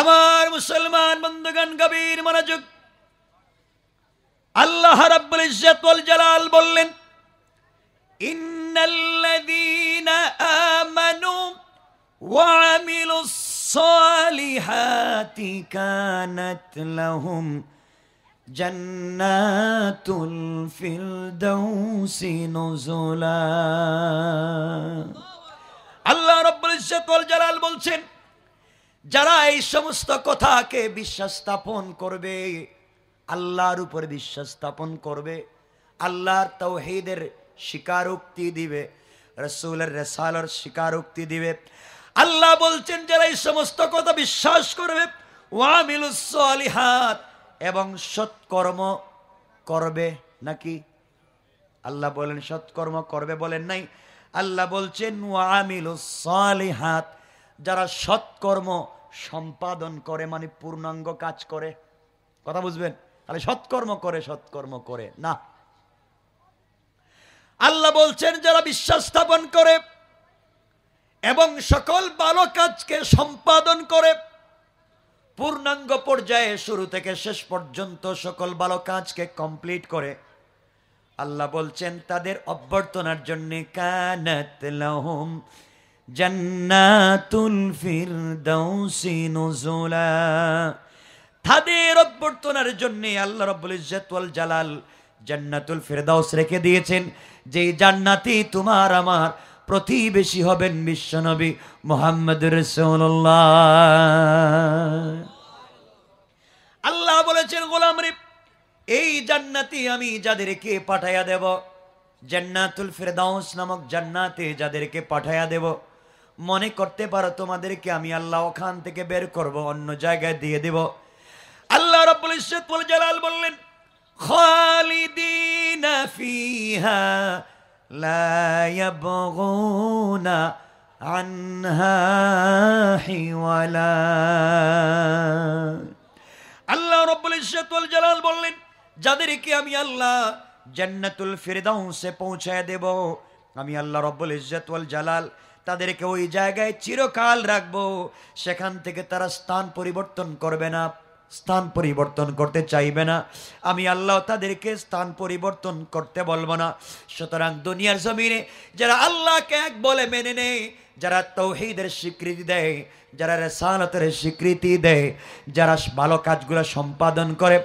আমার মুসলমান বন্ধুগণ, গভীর মনোযোগ। আল্লাহ রাব্বুল ইজ্জত ওয়াল জালাল বললেন, ইন্নাল্লাযীনা আমানু ওয়া আমিলুস সালিহাতি কানাত লাহুম জান্নাতুল ফিরদাউসি নুজুলা। আল্লাহ রাব্বুল ইজ্জত ওয়াল জালাল বলছেন, যারা এই সমস্ত কথাকে বিশ্বাস স্থাপন করবে, আল্লাহর উপর বিশ্বাস স্থাপন করবে, আল্লাহর তাওহীদের স্বীকারোক্তি দিবে, রাসূলের রিসালার স্বীকারোক্তি দিবে, আল্লাহ বলছেন যারা এই সমস্ত কথা বিশ্বাস করবে, ওয়া আমিলুস সালিহাত, এবং সৎকর্ম করবে। নাকি আল্লাহ বলেন সৎকর্ম করবে, বলেন নাই? আল্লাহ বলছেন ওয়া আমিলুস সালিহাত, যারা সৎকর্ম সম্পাদন করে, মানে পূর্ণাঙ্গ কাজ করে। কথা বুঝবেন? তাহলে সৎকর্ম করে না। আল্লাহ বলছেন যারা বিশ্বাস স্থাপন করে এবং সকল ভালো কাজকে সম্পাদন করে, পূর্ণাঙ্গ পর্যায়ে শুরু থেকে শেষ পর্যন্ত সকল ভালো কাজকে কমপ্লিট করে, আল্লাহ বলছেন তাদের অভ্যর্থনার জন্য কানাত লাহুম জান্নাতুল ফিরদাউসি নুজুলা, তাদের অভ্যর্থনার জন্য আল্লাহ রাব্বুল ইজ্জত ওয়াল জালাল জান্নাতুল ফিরদাউস রেখে দিয়েছেন। যেই জান্নাতি তোমার আমার প্রতিবেশী হবেন বিশ্বনবী মুহাম্মদুর রাসূলুল্লাহ। আল্লাহ বলেছেন, গোলাম রে, এই জান্নাতি আমি যাদেরকে পাঠাইয়া দেব, জান্নাতুল ফিরদাউস নামক জান্নাতে যাদেরকে পাঠাইয়া দেব, মনে করতে পারো তোমাদেরকে আমি আল্লাহ ওখান থেকে বের করব, অন্য জায়গায় দিয়ে দেব। আল্লাহ রাব্বুল ইজ্জত ওয়াল জালাল বললেন, খালিদিনা ফিহা লা ইয়াবগুনা আনহা হিওয়ালা। আল্লাহ রাব্বুল ইজ্জত ওয়াল জালাল বললেন, যাদেরকে আমি আল্লাহ জান্নাতুল ফিরদাউসে পৌঁছায় দেব, আমি আল্লাহ রাব্বুল ইজ্জত ওয়াল জালাল তাদেরকে ওই জায়গায় চিরকাল রাখবো, সেখান থেকে তারা স্থান পরিবর্তন করবে না, স্থান পরিবর্তন করতে চাইবে না। আমি আল্লাহ তাদেরকে স্থান পরিবর্তন করতে বলবো না। সুতরাং দুনিয়ার জমিনে যারা আল্লাহকে এক বলে মেনে নেয়, যারা তাওহীদের স্বীকৃতি দেয়, যারা রিসালাতের স্বীকৃতি দেয়, যারা ভালো কাজগুলো সম্পাদন করে,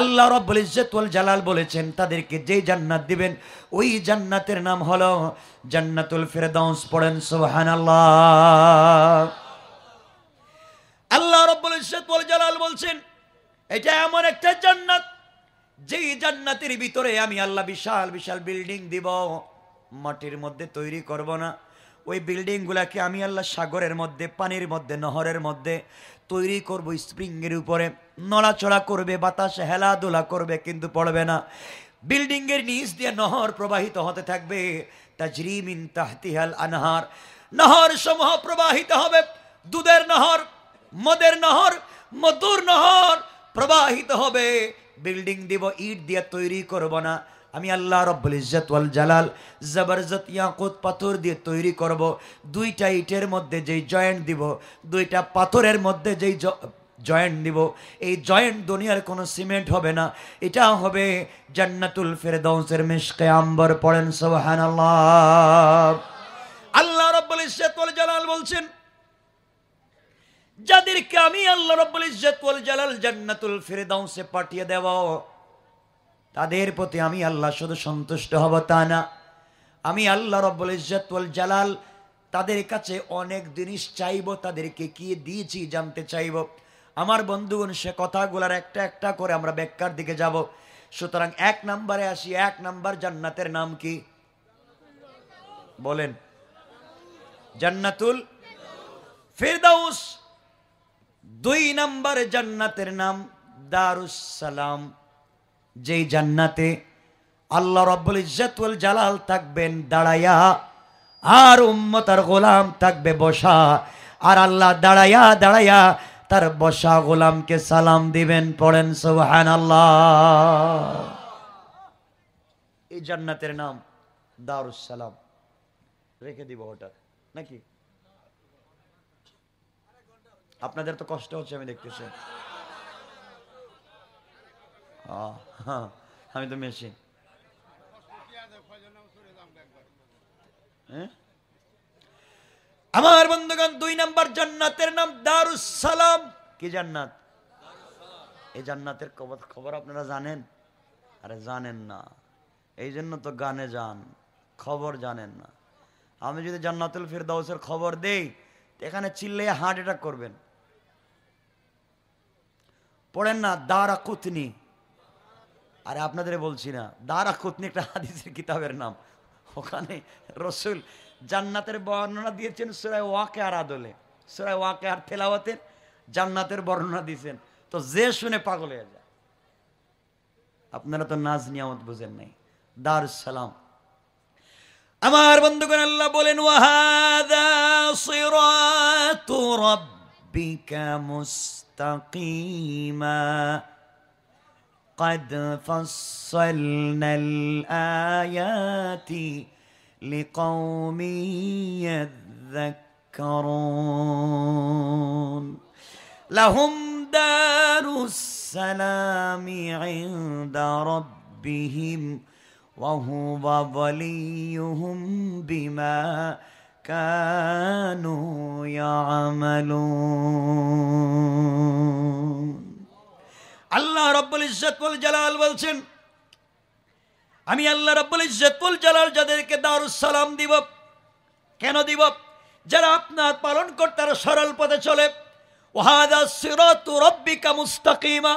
আল্লাহ রাব্বুল ইজ্জত ওয়াল জালাল বলেছেন তাদেরকে যেই জান্নাত দিবেন, ওই জান্নাতের নাম হলো জান্নাতুল ফিরদাউস। পড়েন সুবহানাল্লাহ। আল্লাহ রাব্বুল ইজ্জত ওয়াল জালাল বলছেন, এটা এমন একটা জান্নাত, যেই জান্নাতের ভিতরে আমি আল্লাহ বিশাল বিশাল বিল্ডিং দিব, মাটির মধ্যে তৈরি করব না। ওই বিল্ডিং গুলাকে আমি আল্লাহ সাগরের মধ্যে, পানির মধ্যে, নহরের মধ্যে তৈরি করব, স্প্রিং এর উপরে নড়াচড়া করবে, বাতাসে হেলাদোলা করবে, কিন্তু পড়বে না। বিল্ডিং এর নিচ দিয়ে নহর প্রবাহিত হতে থাকবে, তাজরি মিন তাহতিহাল আনহার, নহর সমূহ প্রবাহিত হবে, দুধের নহর, মদের নহর, মধুর নহর প্রবাহিত হবে। বিল্ডিং দিব, ইট দিয়ে তৈরি করব না। আমি আল্লাহ রাব্বুল ইজ্জত ওয়াল জালাল জবরদস্ত ইয়াকুত পাথর দিয়ে তৈরি করব। দুইটা ইটের মধ্যে যেই জয়েন্ট দিব, দুইটা পাথরের মধ্যে যেই জয়েন্ট দিব, এই জয়েন্ট দুনিয়ার কোনো সিমেন্ট হবে না, এটা হবে জান্নাতুল ফিরদাউসের মিশকে আম্বর। পড়েন সুবহানাল্লাহ। আল্লাহ রাব্বুল ইজ্জত ওয়াল জালাল বলছেন, যাদেরকে আমি আল্লাহ রাব্বুল ইজ্জত ওয়াল জালাল জান্নাতুল ফিরদাউসে পাঠিয়ে দেব, তাদের প্রতি আমি আল্লাহ শুধু সন্তুষ্ট হব তা না, আমি আল্লাহ রাব্বুল ইজ্জত ওয়াল জালাল তাদের কাছে অনেক জিনিস চাইব, তাদেরকে কি দিয়েছি জানতে চাইব। আমার বন্ধুগণ, সে কথাগুলার একটা একটা করে আমরা ব্যাখ্যার দিকে যাব। সুতরাং এক নম্বরে আসি। এক নম্বর জান্নাতের নাম কি বলেন? জান্নাতুল ফিরদাউস। দুই নম্বর জান্নাতের নাম দারুস সালাম, যেই জান্নাতে আল্লাহ রাব্বুল ইজ্জত ওয়াল জালাল থাকবেন দাঁড়ায়া, আর উম্মত আর গোলাম থাকবে বসা, আর আল্লাহ দাঁড়ায়া দাঁড়ায়া তার বসা গোলামকে সালাম দিবেন। পড়েন সুবহানাল্লাহ। এই জান্নাতের নাম দারুস সালাম। রেখে দিব ওটা নাকি? আপনাদের তো কষ্ট হচ্ছে আমি দেখতেছি। আমি তো মেশিন। আমার বন্ধুগণ, 2 নম্বর জান্নাতের নাম দারুস সালাম। কি জান্নাত? এই জান্নাতের খবর আপনারা জানেন? আরে জানেন না, এই জন্য তো গানে যান, খবর জানেন না। আমি যদি জান্নাতুল ফিরদাউসের খবর দেই, এখানে চিল্লে হার্ট অ্যাটাক করবেন। পড়েন না দারা কুতনি? আরে আপনাদের বলছি না, দারা কুতনি একটা হাদিসের কিতাবের নাম। ওখানে রসুল জান্নাতের বর্ণনা দিয়েছেন সূরা ওয়াকিয়ার আদলে। সূরা ওয়াকিয়ার তেলাওয়াতের জান্নাতের বর্ণনা দিয়েছেন, তো যে শুনে পাগল হয়ে যায়। আপনারা তো নাজ নিয়ামত বুঝেন নাই। দারুস সালাম। আমার বন্ধুগণ, আল্লাহ বলেন ওয়াহাদা সিরাতু রাব্বিকা মুস্তাকিমা قد فصلنا الآيات لقوم يذكرون لهم دار السلام عند ربهم وهو وليهم بما كانوا يعملون আল্লাহ রাব্বুল ইজ্জত ওয়াল জালাল বলছেন, আমি আল্লাহ রাব্বুল ইজ্জত ওয়াল জালাল যাদেরকে দারুস সালাম দিব। কেন দিব? যারা আপনার পালন কর্তার সরল পথে চলে। ওয়াহাদা সিরাতু রাব্বিকা মুস্তাকিমা,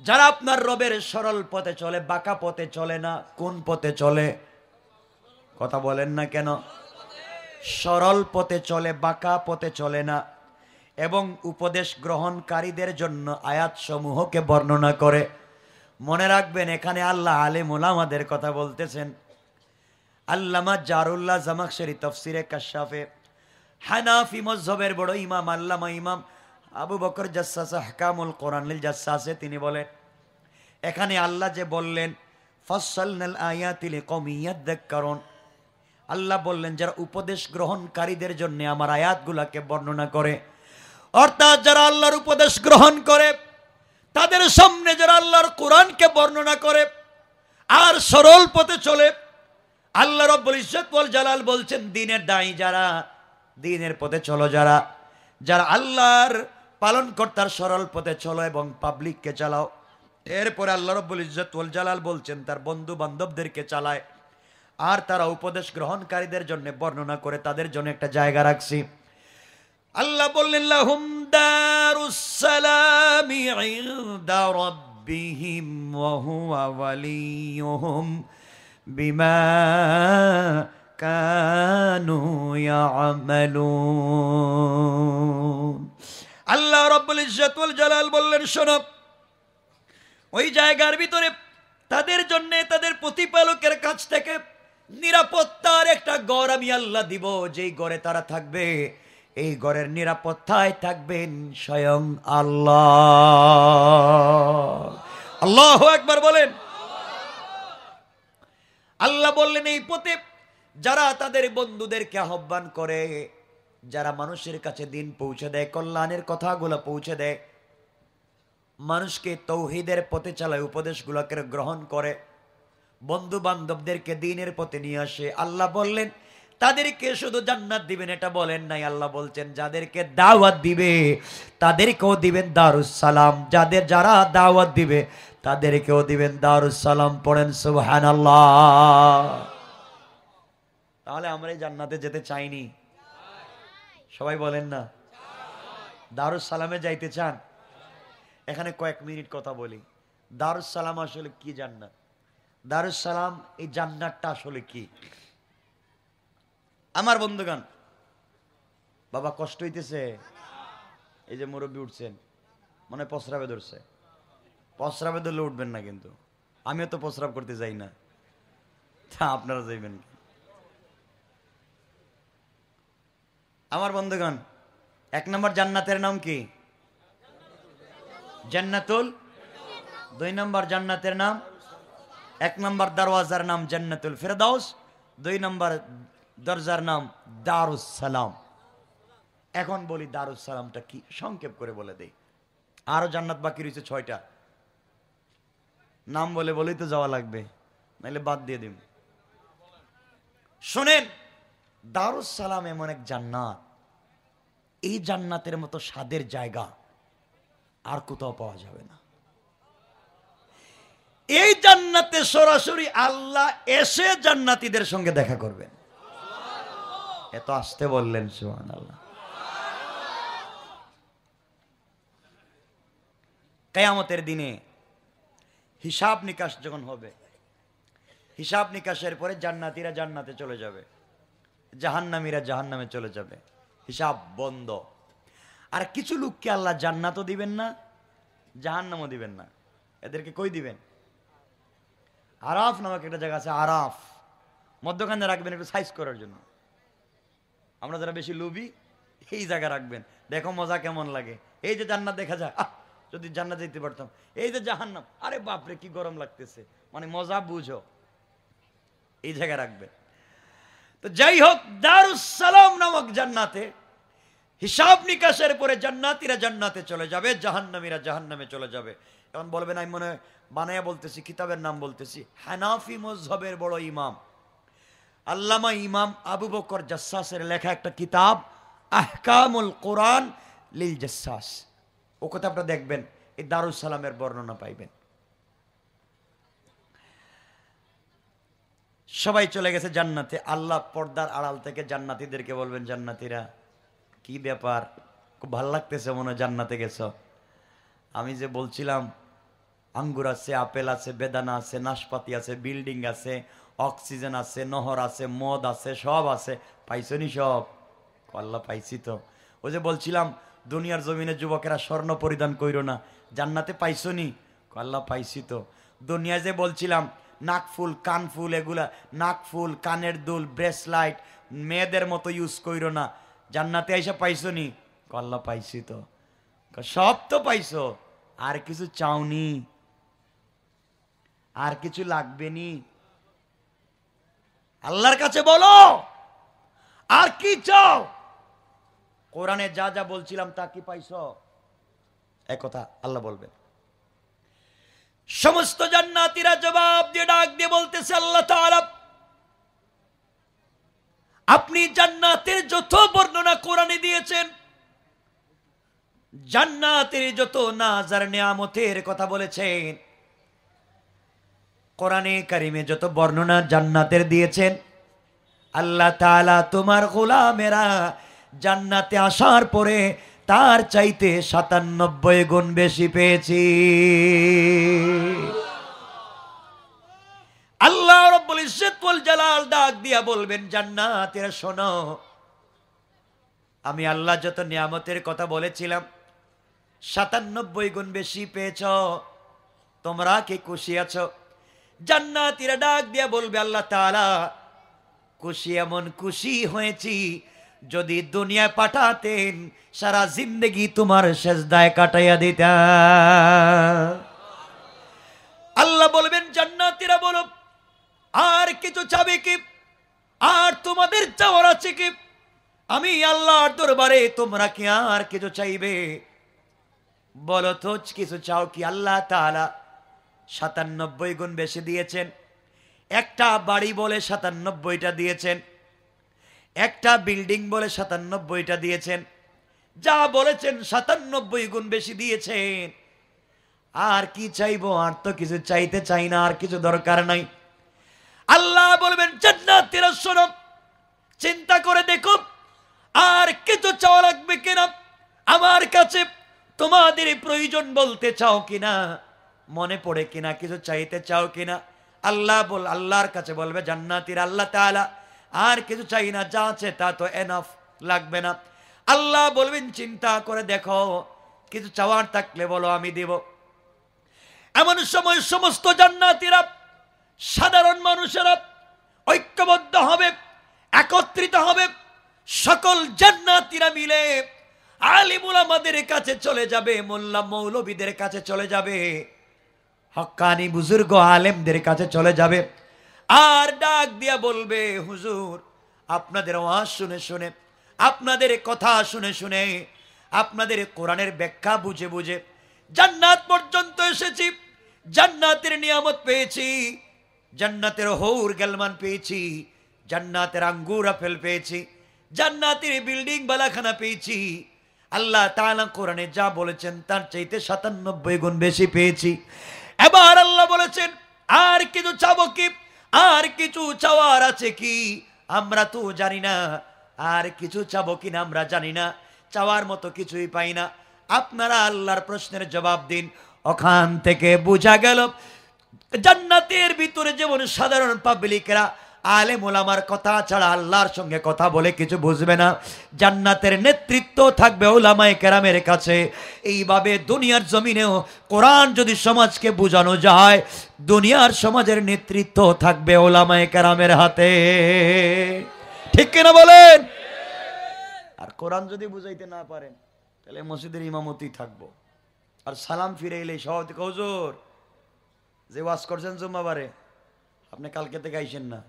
যারা আপনার রবের সরল পথে চলে, বাঁকা পথে চলে না। কোন পথে চলে? কথা বলেন না কেন? সরল পথে চলে, বাঁকা পথে চলে না। এবং উপদেশ গ্রহণকারীদের জন্য আয়াত সমূহকে বর্ণনা করে। মনে রাখবেন, এখানে আল্লাহ আলেম ওলামাদের কথা বলতেছেন। আল্লামা জারুল্লাহ জামাখশরী তাফসিরে কাশাফে হানাফি মযহবের বড় ইমাম আল্লামা ইমাম আবু বকর জাসসাস আহকামুল কোরআনিল জাসসাসে তিনি বলেন, এখানে আল্লাহ যে বললেন ফাসসালনাল আয়াতি লিকওমি ইয়াযাক্কারুন, আল্লাহ বললেন যারা উপদেশ গ্রহণকারীদের জন্য আমার আয়াতগুলোকে বর্ণনা করে। অর্থাৎ যারা আল্লাহর উপদেশ গ্রহণ করে, তাদের সামনে যারা আল্লাহর কোরআনকে বর্ণনা করে আর সরল পথে চলে। আল্লাহ রাব্বুল ইজ্জত ওয়াল জালাল বলছেন, দ্বীনের দায়ী যারা, দ্বীনের পথে চলো যারা, যারা আল্লাহর পালন কর্তার সরল পথে চলো এবং পাবলিককে চালাও। এরপরে আল্লাহ রাব্বুল ইজ্জত ওয়াল জালাল বলছেন তার বন্ধু বান্ধবদেরকে চালায়। আর তারা উপদেশ গ্রহণকারীদের জন্য বর্ণনা করে, তাদের জন্য একটা জায়গা রাখছি। আল্লাহ বললেন লাহুম দারুস সালামি ইনদা রাব্বিহিম ওয়া হুয়া ওয়ালিয়ুহুম বিমা কানু ইয়ামালুন। আল্লাহ রাব্বুল ইজ্জত ওয়াল জালাল বললেন, শোনো, ওই জায়গার ভিতরে তাদের জন্য তাদের প্রতিপালকের কাছ থেকে নিরাপত্তার একটা ঘর আমি আল্লাহ দিব। যেই ঘরে তারা থাকবে, এই ঘরের নিরাপত্তায় থাকবেন স্বয়ং আল্লাহ। আল্লাহু আকবার বলেন। আল্লাহ বললেন এই পথে যারা তাদের বন্ধুদেরকে আহ্বান করে, যারা মানুষের কাছে দিন পৌঁছে দেয়, কল্যাণের কথাগুলো পৌঁছে দেয়, মানুষকে তৌহিদের পথে চালায়, উপদেশগুলোকে গ্রহণ করে, বন্ধু বান্ধবদেরকে দ্বীনের পথে নিয়ে আসে, আল্লাহ বললেন তাদেরকে শুধু জান্নাত দিবেন এটা বলেন নাই। আল্লাহ বলছেন যাদেরকে দাওয়াত দিবে তাদেরকেও দিবেন দারুস সালাম। যারা দাওয়াত দিবে তাদেরকেও দিবেন দারুস সালাম। পড়েন সুবহানাল্লাহ। তাহলে আমরা এই জান্নাতে যেতে চাইনি? সবাই বলেন না, দারুস সালামে যাইতে চান? এখানে কয়েক মিনিট কথা বলি। দারুস সালাম আসলে কি? জান্নাত, দারুস সালাম, এই জান্নাতটা আসলে কি? আমার বন্ধুগণ, বাবা কষ্ট হইতেছে? এই যে মুরব্বী উঠছেন, মনে প্রস্রাবে ধরছে। প্রস্রাবে ধরলে উঠবেন না, কিন্তু আমিও তো প্রস্রাব করতে যাই না, তা আপনারা যাইবেন। আমার বন্ধুগণ, 1 নম্বর জান্নাতের নাম কি? জান্নাতুল। 2 নম্বর জান্নাতের নাম, 1 নম্বর দরওয়াজার নাম জান্নাতুল ফিরদাউস, 2 নম্বর দরজার নাম দারুস সালাম। এখন বলি দারুস সালামটা কি, সংক্ষেপ করে বলে দেই। আরো জান্নাত বাকি রয়েছে 6টা, নাম বলে বলেই তো যাওয়া লাগবে, নাহলে বাদ দিয়ে দিন। শোনেন, দারুস সালাম এমন এক জান্নাত, এই জান্নাতের মতো স্বাদের জায়গা আর কোথাও পাওয়া যাবে না। এই জান্নাতে সরাসরি আল্লাহ এসে জান্নাতীদের সঙ্গে দেখা করবেন। এত আসতে বললেন সুবহানাল্লাহ। কিয়ামতের দিনে হিসাব নিকাশ যখন হবে, হিসাব নিকাশের পরে জান্নাতীরা জান্নাতে চলে যাবে, জাহান্নামীরা জাহান্নামে চলে যাবে, হিসাব বন্ধ। আর কিছু লোককে আল্লাহ জান্নাতও দিবেন না, জাহান্নামও দিবেন না। এদেরকে কই দিবেন? আরাফ নামক একটা জায়গা আছে, আরাফ, মধ্যখানে রাখবেন একটু সাইজ করার জন্য। আমরা যারা বেশি লোভী, এই জায়গা রাখবেন, দেখো মজা কেমন লাগে। এই যে জান্নাত দেখা যায়, যদি জান্নাত যেতে পারতাম। এই যে জাহান্নাম, আরে বাপরে কি গরম লাগতেছে, মানে মজা বুঝো, এই জায়গা রাখবেন। তো যাই হোক, দারুস সালাম নামক জান্নাতে হিসাব নিকাশের পরে জান্নাতীরা জান্নাতে চলে যাবে, জাহান্নামীরা জাহান্নামে চলে যাবে। এখন বলবেন আমি মনে বানায়া বলতেছি, কিতাবের নাম বলতেছি। হানাফি মযহবের বড় ইমাম আল্লামা ইমাম আবু বকর জাসসাসের লেখা একটা কিতাব আহকামুল কোরআন লিল জাসসাস, ও কিতাবটা দেখবেন, এই দারুস সালামের বর্ণনা পাইবেন। সবাই চলে গেছে জান্নাতে। আল্লাহ পর্দার আড়াল থেকে জান্নাতীদেরকে বলবেন, জান্নাতীরা কি ব্যাপার, খুব ভাল লাগতেছে মনে হয় জান্নাতে গেছো। আমি যে বলছিলাম আঙ্গুর আছে, আপেল আছে, বেদানা আছে, নাশপাতি আছে, বিল্ডিং আছে, অক্সিজেন আছে, নহর আছে, মদ আছে, সব আছে, পাইছো নি সব? আল্লাহ পাইছি তো। ওই যে বলছিলাম দুনিয়ার জমিনে যুবকেরা স্বর্ণ পরিধান কইরো না, জান্নাতে পাইছো নি? আল্লাহ পাইছি তো। দুনিয়ায় যে বলছিলাম নাকফুল, কানফুল, এগুলা নাকফুল, কানের দুল, ব্রেসলাইট মেয়েদের মতো ইউজ কইরো না, জান্নাতে আইসা পাইছো নি? আল্লাহ পাইছি তো। সব তো পাইছো, আর কিছু চাওনি? আর কিছু লাগবে নি? আল্লাহর কাছে বলো, আর কি চাও? কোরআনে যা যা বলছিলাম তা কি পাইছো? একথা আল্লাহ বলবেন। সমস্ত জান্নাতীরা জবাব দিয়ে ডাক দিয়ে বলতেছে, আল্লাহ তাআলা আপনি জান্নাতের যত বর্ণনা কোরআনে দিয়েছেন, জান্নাতের যত নাজার নিয়ামতের কথা বলেছেন, কোরআনে কারিমে যত বর্ণনা জান্নাতের দিয়েছেন, আল্লাহ তাআলা তোমার গোলামেরা জান্নাতে আসার পরে তার চাইতে 97 গুণ বেশি পেয়েছি। আল্লাহ রাব্বুল ইজ্জত ওয়াল জালাল ডাক দিয়া বলবেন, জান্নাতীরা শোনো, আমি আল্লাহ যত নিয়ামতের কথা বলেছিলাম 97 গুণ বেশি পেয়েছ, তোমরা কি খুশি আছো? জান্নাতীরা ডাক দিয়া বলবে, আল্লাহ তাআলা খুশি, এমন খুশি হয়েছি যদি দুনিয়ায় পাঠাতেন সারা জিন্দেগি তোমার সেজদায় কাটাইয়া দিতাম। আল্লাহ বলবেন, জান্নাতীরা বলো আর কিছু চাবে কি? আর তোমাদের চাওয়ার আছে কি? আমি আল্লাহর দরবারে তোমরা কি আর কিছু চাইবে? বলো তো কিছু চাও কি? আল্লাহ তাআলা 97 গুণ বেশি দিয়েছেন। একটা বাড়ি বলে 97টা দিয়েছেন, একটা বিল্ডিং বলে 97টা দিয়েছেন, যা বলেছেন 97 গুণ বেশি দিয়েছেন। আর কি চাইবো? আর তো কিছু চাইতে চাই না, আর কিছু দরকার নাই। আল্লাহ বলবেন, জান্নাতীরা শোনো, চিন্তা করে দেখো আর কিছু চাওয়া লাগবে কিনা, আমার কাছে তোমাদের প্রয়োজন বলতে চাও কিনা, মনে পড়ে কিনা, কিছু চাইতে চাও কিনা। আল্লাহর কাছে বলবে জান্নাতীরা, আল্লাহ তাআলা আর কিছু চাই না, যা আছে তা তো এনাফ, লাগবে না। আল্লাহ বলবেন, চিন্তা করে দেখো, কিছু চাওয়ার থাকলে বলো, আমি দেব। এমন সময় সমস্ত জান্নাতীরা, সাধারণ মানুষেরা ঐক্যবদ্ধ হবে, একত্রিত হবে, সকল জান্নাতীরা মিলে আলিম উলামাদের কাছে চলে যাবে, মোল্লা মৌলবীদের কাছে চলে যাবে, হক্কানি বুজুর্গ আলেমদের কাছে চলে যাবে, আর ডাক দিয়া বলবে, হুজুর আপনাদের আওয়াজ শুনে শুনে আপনাদের কথা শুনে শুনে, আপনাদের কোরআনের ব্যাখ্যা বুঝে বুঝে জান্নাত পর্যন্ত এসেছি, জান্নাতের নিয়ামত পেয়েছি, জান্নাতের হৌর গেলমান পেয়েছি, জান্নাতের আঙ্গুর আপেল পেয়েছি, জান্নাতের বিল্ডিং বালাখানা পেয়েছি। আল্লাহ তাআলা কোরআনে যা বলেছেন তার চাইতে 97 গুণ বেশি পেয়েছি। এবার আল্লাহ বলেছেন আর কিছু চাবো কি, আর কিছু চাওয়ার আছে কি আমরা তো জানি না, আর কিছু চাবো কিনা আমরা জানি না, চাওয়ার মতো কিছুই পাই না। আপনারা আল্লাহর প্রশ্নের জবাব দিন। ওখান থেকে বোঝা গেল জান্নাতের ভিতরে যেমন সাধারণ পাবলিকরা আলেম ওলামার কথা ছাড়া আল্লাহর সঙ্গে কথা বলে কিছু বুঝবে না, জান্নাতের নেতৃত্ব থাকবে ওলামায়ে কেরামের কাছে। এইভাবে দুনিয়ার জমিনেও কোরআন যদি সমাজকে বোঝানো যায়, দুনিয়ার সমাজের নেতৃত্ব থাকবে ওলামায়ে কেরামের হাতে। ঠিক কিনা বলেন? আর কোরআন যদি বুঝাইতে না পারেন তাহলে মসজিদের ইমামতি থাকবো, আর সালাম ফিরে এলে সভাপতি হুজুর যে ওয়াজ করছেন জুম্মাবারে আপনি কালকে থেকে আইসেন না,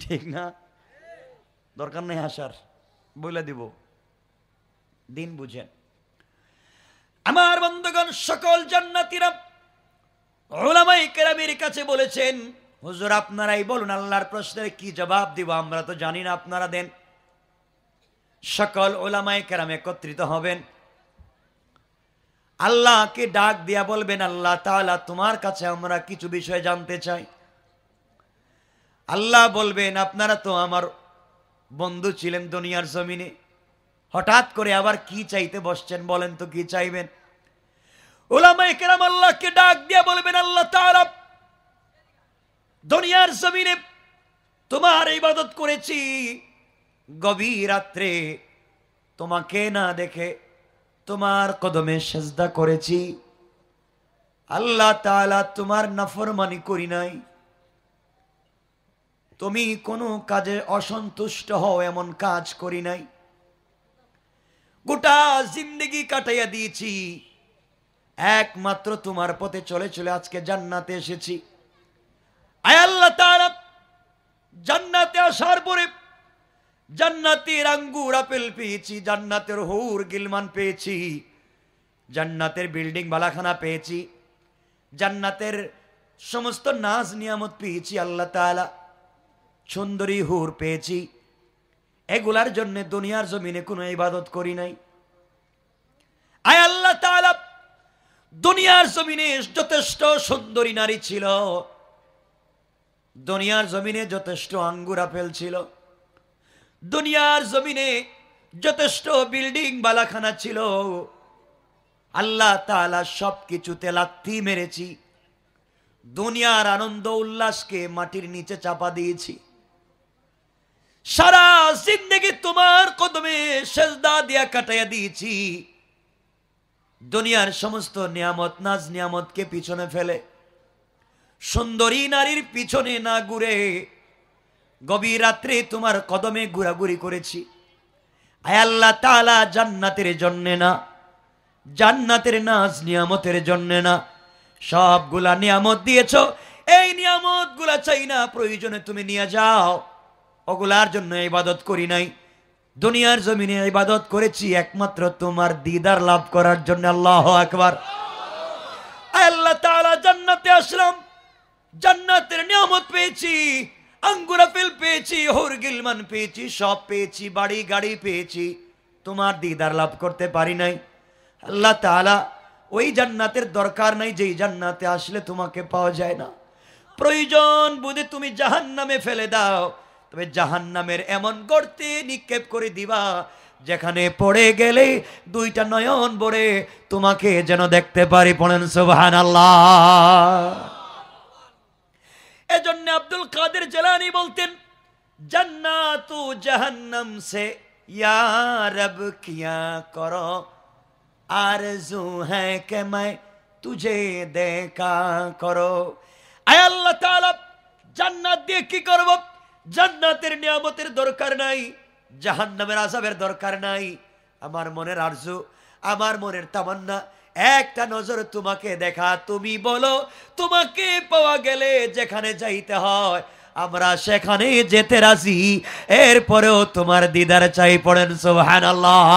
ঠিক না? দরকার নেই আসার, বলে দিব। দিন বুঝেন। আমার বন্ধুগণ, সকল জান্নাতীরা উলামায়ে কেরামের কাছে বলেছেন হুজুর আপনারাই বলুন আল্লাহর প্রশ্নের কি জবাব দিব, আমরা তো জানি না, আপনারা দেন। সকল উলামায়ে কেরাম একত্রিত হবেন, আল্লাহকে ডাক দিয়া বলবেন আল্লাহ তাআলা তোমার কাছে আমরা কিছু বিষয় জানতে চাই। আল্লাহ বলবেন আপনারা তো আমার বন্ধু ছিলেন দুনিয়ার জমিনে, হঠাৎ করে আবার কি চাইতে বসছেন, বলেন তো কি চাইবেন? উলামায়ে কেরাম আল্লাহকে ডাক দিয়া বলবেন আল্লাহ তাআলা দুনিয়ার জমিনে তোমার ইবাদত করেছি, গভীর রাত্রে তোমাকে না দেখে তোমার কদমে সেজদা করেছি। আল্লাহ তাআলা তোমার নাফরমানি করি নাই, তুমি কোনো কাজে অসন্তুষ্ট হও এমন কাজ করি নাই, গোটা জিন্দেগি কাটাইয়া দিয়েছি, একমাত্র তোমার পথে চলে চলে আজকে জান্নাতে এসেছি। আয় আল্লাহ তাআলা জান্নাতে আসার পরে জান্নাতের আঙ্গুর আপেল পেয়েছি, জান্নাতের হৌর গিলমান পেয়েছি, জান্নাতের বিল্ডিং বালাখানা পেয়েছি, জান্নাতের সমস্ত নাজ নিয়ামত পেয়েছি আল্লাহ তাআলা, সুন্দরী হুর পেয়েছি। এগুলার জন্য দুনিয়ার জমিনে কোনো ইবাদত করি নাই। আয় আল্লাহ তাআলা দুনিয়ার জমিনে যথেষ্ট সুন্দরী নারী ছিল, দুনিয়ার জমিনে যথেষ্ট আঙ্গুর আপেল ছিল, দুনিয়ার জমিনে যথেষ্ট বিল্ডিং বালাখানা ছিল। আল্লাহ তাআলা সব কিছুতে লাথি মেরেছি, দুনিয়ার আনন্দ উল্লাসকে মাটির নিচে চাপা দিয়েছি। সারা জিন্দেগি তোমার কদমে সেজদা দিয়া কাটাইয়া দিয়েছি। দুনিয়ার সমস্ত নিয়ামত নাজ নিয়ামতকে পিছনে ফেলে সুন্দরী নারীর পিছনে না ঘুরে গভীর রাত্রে তোমার কদমে ঘোরাঘুরি করেছি। আয় আল্লাহ তাআলা জান্নাতের জন্য না, জান্নাতের নাজ নিয়ামতের জন্য না, সবগুলা নিয়ামত দিয়েছ, এই নিয়ামত গুলা চাই না, প্রয়োজনে তুমি নিয়ে যাও, ওগুলার জন্য ইবাদত করি নাই। দুনিয়ার জমিনে ইবাদত করেছি একমাত্র তোমার দিদার লাভ করার জন্য। আল্লাহু আকবার। আল্লাহ তাআলা জান্নাতে আসলাম, জান্নাতের নিয়ামত পেয়েছি, আঙ্গুর আপেল পেয়েছি, হৌর গিলমান পেয়েছি, সব পেয়েছি, বাড়ি গাড়ি পেয়েছি, তোমার দিদার লাভ করতে পারি নাই। আল্লাহ তাআলা ওই জান্নাতের দরকার নাই যেই জান্নাতে আসলে তোমাকে পাওয়া যায় না। প্রয়োজন বুঝে তুমি জাহান্নামে ফেলে দাও, তবে জাহান্নামের এমন গর্তে নিক্ষেপ করে দিবা যেখানে পড়ে গেলে দুইটা নয়ন ভরে তোমাকে যেন দেখতে পারি। পড়েন সুবহানাল্লাহ। এজন্য আব্দুল কাদের জিলানী বলতেন জান্নাতু জাহান্নাম সে ইয়া রব কিয়া করো আরজু হ্যায় কে मैं तुझे देखा करो। আয় আল্লাহ তাআলা জান্নাত দিয়ে কি করব? জান্নাতের নিয়ামতের দরকার নাই, জাহান্নামের আযাবের দরকার নাই। আমার মনের আরজু, আমার মনের তামান্না একটা নজর তোমাকে দেখা। তুমি বলো তোমাকে পাওয়া গেলে যেখানে যাইতে হয় আমরা সেখানে যেতে রাজি, এরপরেও তোমার দিদার চাই। পড়েন সুবহানাল্লাহ।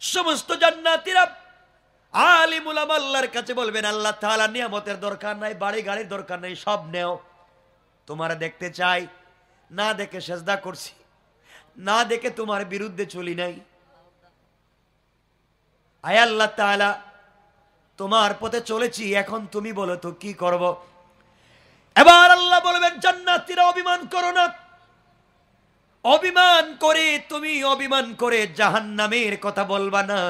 সমস্ত জান্নাতীরা আলিম উলামা আল্লাহর কাছে বলবেন, আল্লাহ তাআলা নিয়ামতের দরকার নাই, বাড়ি গাড়ির দরকার নাই, সব নেও, তোমার দেখতে চাই। না দেখে সেজদা করছি, না দেখে তোমার বিরুদ্ধে চলি নাই। আয় আল্লাহ তাআলা, তোমার পথে চলেছি, এখন তুমি বলো তো কি করব। এবার আল্লাহ বলবেন, জান্নাতীরা অভিমান করো না। অভিমান করে তুমি অভিমান করে জাহান্নামের কথা বলবা না।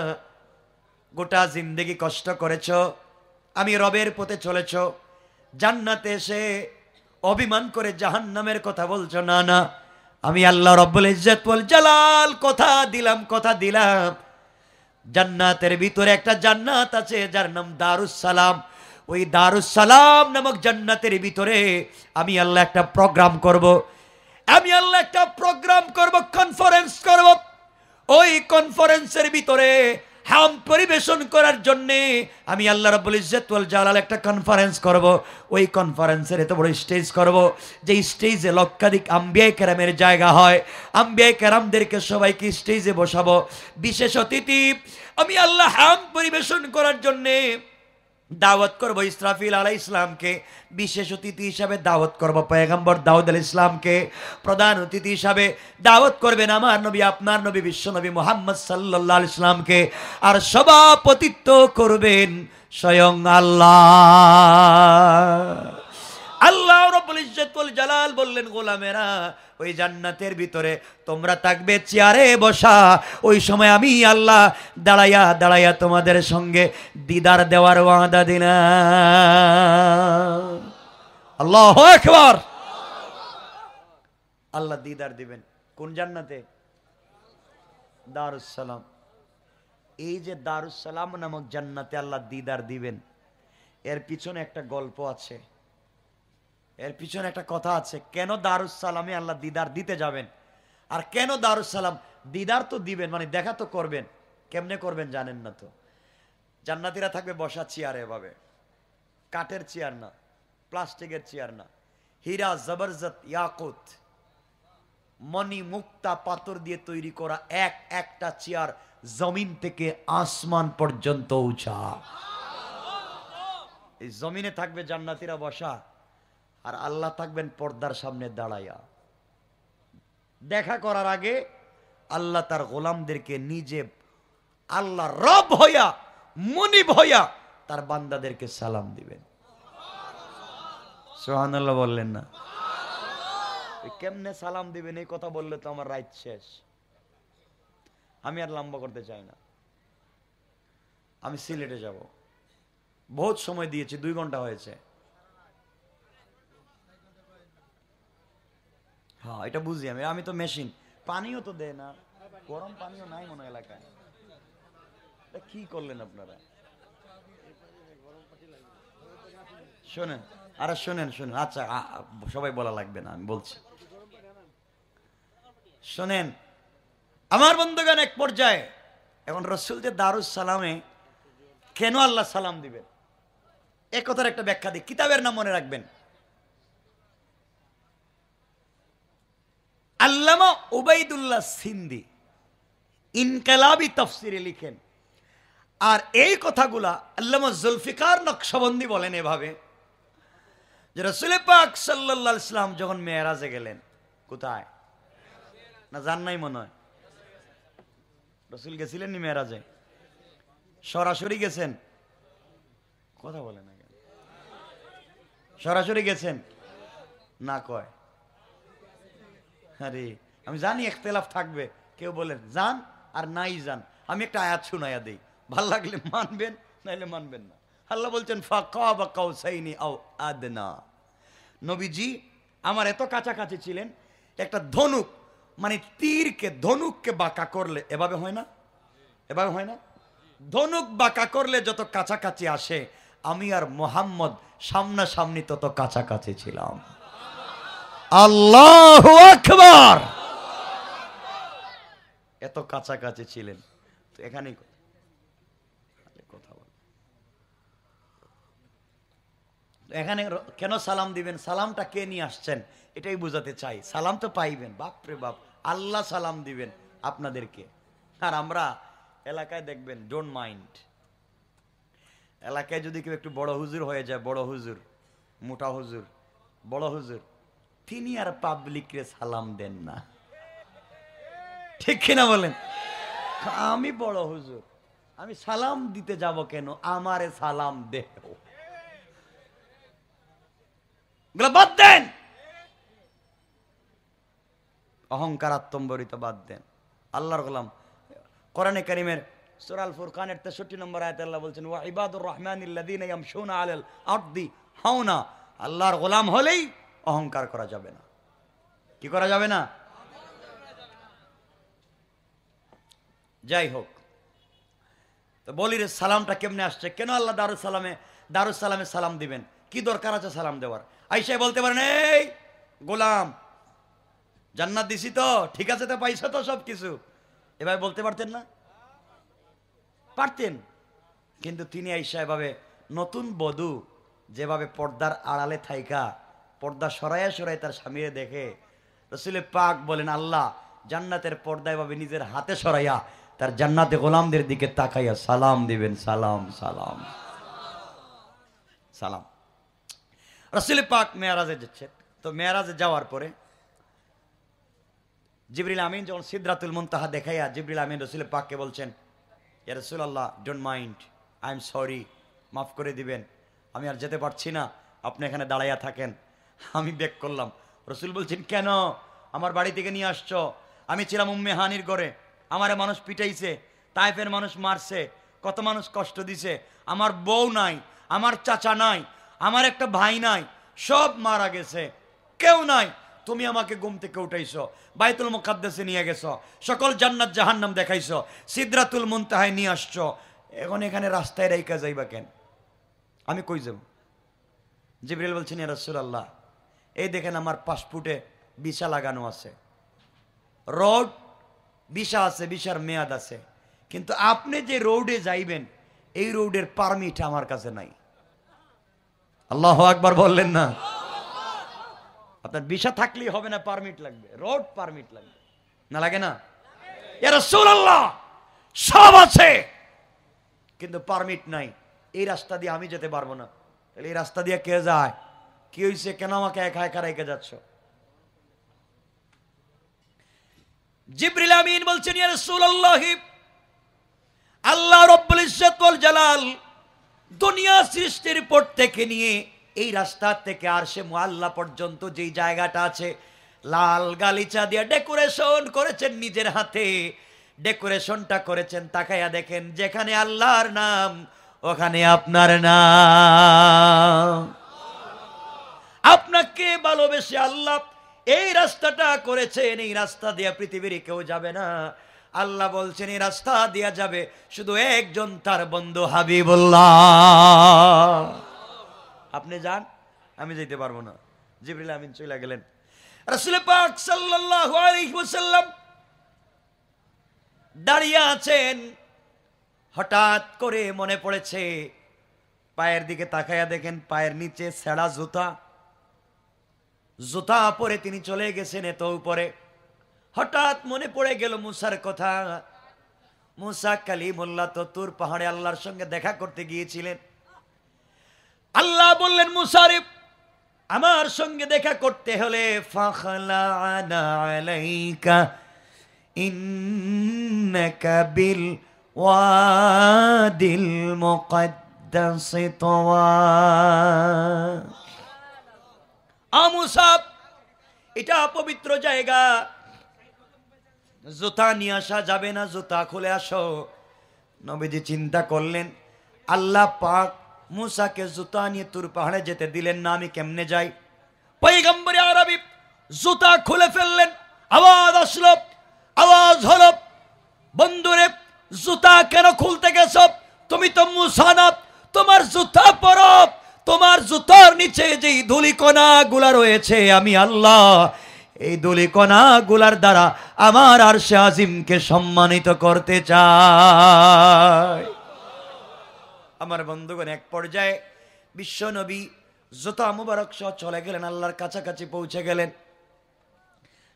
গোটা জিন্দেগি কষ্ট করেছো, আমি রবের পথে চলেছো, জান্নাতে এসে অভিমান করে জাহান্নামের কথা বলছো। না না, আমি আল্লাহ রব্বুল ইজ্জত ওয়াল জালাল কথা দিলাম, জান্নাতের ভিতরে একটা জান্নাত আছে যার নাম দারুস সালাম। ওই দারুস সালাম নামক জান্নাতের ভিতরে আমি আল্লাহ একটা প্রোগ্রাম করব, কনফারেন্স করব। ওই কনফারেন্সের ভিতরে হাম পরিবেশন করার জন্য আমি আল্লাহ রাব্বুল ইজ্জত ওয়াল জালাল একটা কনফারেন্স করব। ওই কনফারেন্সের এত বড় স্টেজ করব, যে স্টেজে লক্ষাধিক আম্বিয়ায়ে কেরামের জায়গা হয়। আম্বিয়ায়ে কেরামদেরকে সবাইকে স্টেজে বসাবো। বিশেষ অতিথি আমি আল্লাহ হাম পরিবেশন করার জন্য দাওয়াত করব ইসরাফিল আলাইহিস সালামকে, বিশেষ অতিথি হিসাবে দাওয়াত করব পয়গম্বর দাউদ আলাইহিস সালামকে, প্রধান অতিথি হিসাবে দাওয়াত করবেন আমার নবী, আপনার নবী, বিশ্ব নবী মুহাম্মদ সাল্লাল্লাহু আলাইহি সাল্লামকে, আর সভাপতিত্ব করবেন স্বয়ং আল্লাহ রাব্বুল ইজ্জত ওয়াল জালাল বললেন, গোলামেরা ওই জান্নাতের ভিতরে তোমরা থাকবে চেয়ারে বসা। ওই সময় আমি আল্লাহ দাঁড়াইয়া তোমাদের সঙ্গে দিদার দেওয়ার ওয়াদা দিলাম। আল্লাহু আকবার। আল্লাহ দিদার দিবেন কোন জান্নাতে? দারুস সালাম। এই যে দারুস সালাম নামক জান্নাতে আল্লাহ দিদার দিবেন, এর পিছনে একটা গল্প আছে, এর পিছনে একটা কথা আছে। কেন দারুস সালামে আল্লাহ দিদার দিতে যাবেন, আর কেন দারুস সালাম? দিদার তো দিবেন মানে দেখা তো করবেন, কেমনে করবেন জানেন না তো। জান্নাতীরা থাকবে বসা চেয়ারে, এভাবে, কাঠের চেয়ার না, প্লাস্টিকের চেয়ার না, হীরা জবরজত ইয়াকুত মণি মুক্তা পাথর দিয়ে তৈরি করা এক একটা চেয়ার জমিন থেকে আসমান পর্যন্ত উঁচা। এই জমিনে থাকবে জান্নাতীরা বসা, আর আল্লাহ থাকবেন পর্দার সামনে দাঁড়াইয়া। দেখা করার আগে আল্লাহ তার গোলামদেরকে নিজে আল্লাহ রব হইয়া, মুনিব হইয়া তার বান্দাদেরকে সালাম দিবেন। সুবহানাল্লাহ বললেন না? কেমনে সালাম দিবেন এই কথা বললে তো আমার রাইট শেষ। আমি আর লম্বা করতে চাই না। আমি সিলেটে যাব, বহুত সময় দিয়েছি, 2 ঘন্টা হয়েছে। হ্যাঁ এটা বুঝি আমি তো মেশিন। পানিও তো দেয় না, গরম পানিও নাই মনে এলাকায়। কি করলেন আপনারা? শোনেন, আরে শোনেন, আচ্ছা সবাই বলা লাগবে না, আমি বলছি শোনেন। আমার বন্ধুগণ, এক পর্যায়ে এখন রসুল যে দারুস সালামে কেন আল্লাহ সালাম দিবেন এ কথার একটা ব্যাখ্যা দিই। কিতাবের নাম মনে রাখবেন, আল্লামা উবাইদুল্লাহ সিন্ধি ইনকালাবি তাফসিরে লিখেন। আর এই কথাগুলা আল্লামা জুলফিকার নকশবন্দি বলেন এভাবে, যে রাসূল পাক সাল্লাল্লাহু আলাইহি সাল্লাম যখন মেরাজে গেলেন, কোথায় না জান নাই মনে হয়, রাসূল গেছিলেন নি মেরাজে? সরাসরি গেছেন? কথা বলে না কেন? সরাসরি গেছেন না কয়? আরে আমি জানি ইখতিলাফ থাকবে, কেউ বলেন যান আর নাই যান। আমি একটা আয়াত শুনাইয়া দেই, ভাল লাগলে মানবেন, নাইলে মানবেন না। আল্লাহ বলছেন ফাকাবা কাউসাইনি আও আদনা। নবীজি আমার এত কাছাকাছি ছিলেন, একটা ধনুক মানে তীরকে, ধনুককে বাঁকা করলে এভাবে হয় না, এভাবে হয় না, ধনুক বাঁকা করলে যত কাছাকাছি আসে, আমি আর মুহাম্মদ সামনাসামনি তত কাছাকাছি ছিলাম। আল্লাহু আকবার। এত কাছাকাছি ছিলেন, তো এখানেই কথা বল। এখানে কেন সালাম দিবেন, সালামটা কে নিয়ে আসছেন এটাই বোঝাতে চাই। সালাম তো পাইবেন, বাপরে বাপ, আল্লাহ সালাম দিবেন আপনাদেরকে। আর আমরা এলাকায় দেখবেন ডোন্ট মাইন্ড, এলাকায় যদি কেউ একটু বড় হুজুর হয়ে যায়, বড় হুজুর, মোটা হুজুর, বড় হুজুর, তিনি আর পাবলিকরে সালাম দেন না, ঠিক কিনা বলেন? আমি বড় হুজুর, আমি সালাম দিতে যাব কেন, আমারে সালাম দেও, বাদ দেন, অহংকার আত্মম্বরিত বাদ দেন। আল্লাহর গোলাম কোরআনে কারীমের সূরা আল ফুরকানের 63 নম্বর আয়াতে আল্লাহ বলছেন, ওয়া ইবাদুর রহমানিল্লাযীনা ইয়ামশুনা আলাল আরদি হাওনা। আল্লাহর গোলাম হলেই অহংকার করা যাবে না। কি করা যাবে না? যাই হোক, তো বলি রে, সালামটা কেমনে আসছে, কেন আল্লাহ দারুস সালামে সালাম দিবেন, কি দরকার আছে সালাম দেওয়ার? আইসা বলতে পারেন, এই গোলাম জান্নাত দিছি তো, ঠিক আছে তো, পাইছো তো সব কিছু, এভাবে বলতে পারতেন না? পারতেন। কিন্তু তিনি আইসা এভাবে নতুন বধূ যেভাবে পর্দার আড়ালে থাইকা পর্দা সরাইয়া তার স্বামীরে দেখে, রাসূল পাক বলেন আল্লাহ জান্নাতের পর্দা এভাবে নিজের হাতে সরাইয়া তার জান্নাতে গোলামদের দিকে তাকাইয়া সালাম দিবেন, সালাম সালাম সালাম। রাসূল পাক মেরাজে যাচ্ছেন, তো মেরাজে যাওয়ার পরে জিবরিল আমিন যখন সিদরাতুল মুনতাহা দেখাইয়া জিবরিল আমিন রাসূল পাককে বলছেন, ইয়া রাসূলুল্লাহ don't mind, I am sorry, মাফ করে দিবেন, আমি আর যেতে পারছি না, আপনি এখানে দাঁড়াইয়া থাকেন। আমি ব্যাক করলাম। রাসূল বলছেন, কেন আমার বাড়ি থেকে নিয়ে আসছো? আমি ছিলাম উম্মে হানির ঘরে, আমারে মানুষ পিটাইছে, তায়েফের মানুষ মারছে, কত মানুষ কষ্ট দিছে, আমার বউ নাই, আমার চাচা নাই, আমার একটা ভাই নাই, সব মারা গেছে, কেউ নাই, তুমি আমাকে ঘুম থেকে উঠাইছো, বাইতুল মুকাদ্দাসে নিয়ে গেছো, সকল জান্নাত জাহান্নাম দেখাইছো, সিদরাতুল মুনতাহায় নিয়ে আসছো, এখন এখানে রাস্তায় রাইকা যাইবা কেন? আমি কই যাব? জিবরিল বলছেন, ইয়া রাসূলুল্লাহ এই দেখেন আমার পাসপোর্টে ভিসা লাগানো আছে, রোড ভিসা আছে, ভিসার মেয়াদ আছে, কিন্তু আপনি যে রোডে যাইবেন এই রোডের পারমিট আমার কাছে নাই। আল্লাহু আকবার বললেন না? আপনার ভিসা থাকলেই হবে না, পারমিট লাগবে, রোড পারমিট লাগবে, না লাগে না? ইয়া রাসূলুল্লাহ সব আছে কিন্তু পারমিট নাই, এই রাস্তা দিয়ে আমি যেতে পারবো না। তাহলে এই রাস্তা দিয়ে কে যায়? কি হয়েছে, কেন আমাকে একা একা রেখে যাচ্ছ? জিবরিল আমিন বলছেন, ইয়া রাসূলুল্লাহ আল্লাহ রাব্বুল ইজ্জত ওয়াল জালাল দুনিয়া সৃষ্টির পর থেকে নিয়ে এই রাস্তা থেকে আরশে মুআল্লা পর্যন্ত যেই জায়গাটা আছে, লাল গালিচা দিয়ে ডেকোরেশন করেছেন, নিজের হাতে ডেকোরেশনটা করেছেন, তাকাইয়া দেখেন যেখানে আল্লাহর নাম ওখানে আপনার নাম। আপনাকে ভালোবেসে আল্লাহ এই রাস্তাটা করেছেন, এই রাস্তা দিয়ে পৃথিবীর কেউ যাবে না। আল্লাহ বলছেন এই রাস্তা দিয়া যাবে শুধু একজন, তার বন্ধু হাবিবুল্লাহ। আপনি যান, আমি যেতে পারবো না। জিবরিল আমিন চলে গেলেন। রাসূল পাক সাল্লাল্লাহু আলাইহি ওয়াসাল্লাম দাঁড়িয়ে আছেন, হঠাৎ করে মনে পড়েছে, পায়ের দিকে তাকায়া দেখেন পায়ের নিচে ছেঁড়া জুতা, জুতা পরে তিনি চলে গেছেন এত উপরে। হঠাৎ মনে পড়ে গেল মুসার কথা। মুসা কালিমুল্লাহ তো তুর পাহাড়ে আল্লাহর সঙ্গে দেখা করতে গিয়েছিলেন। আল্লাহ বললেন, মুসারে আমার সঙ্গে দেখা করতে হলে ফাখলা'না আলাইকা ইন্নাকা বিল ওয়াদিল মুকদ্দাস তুওয়া। মুসা এটা পবিত্র জায়গা, জুতা নিয়ে আসা যাবে না, জুতা খুলে আসো। নবীজি চিন্তা করলেন, আল্লাহ পাক মুসাকে জুতা নিয়ে তুর পাহাড়ে যেতে দিলেন না, আমি কেমনে যাই? পয়গম্বর আরবি জুতা খুলে ফেললেন, আওয়াজ আসলো, আওয়াজ হলো, বন্ধুরে জুতা কেন খুলতে গেছ? তুমি তো মুসা না, তোমার জুতা পরো, তোমার জুতার নিচে যেই ধুলিকণা গুলা রয়েছে আমি আল্লাহ এই ধুলিকণা গুলার দ্বারা আমার আরশে আজিমকে সম্মানিত করতে চাই। আমার বন্ধুগণ, এক পর্যায়ে বিশ্ব নবী জুতা মুবারক সহ চলে গেলেন, আল্লাহর কাছাকাছি পৌঁছে গেলেন।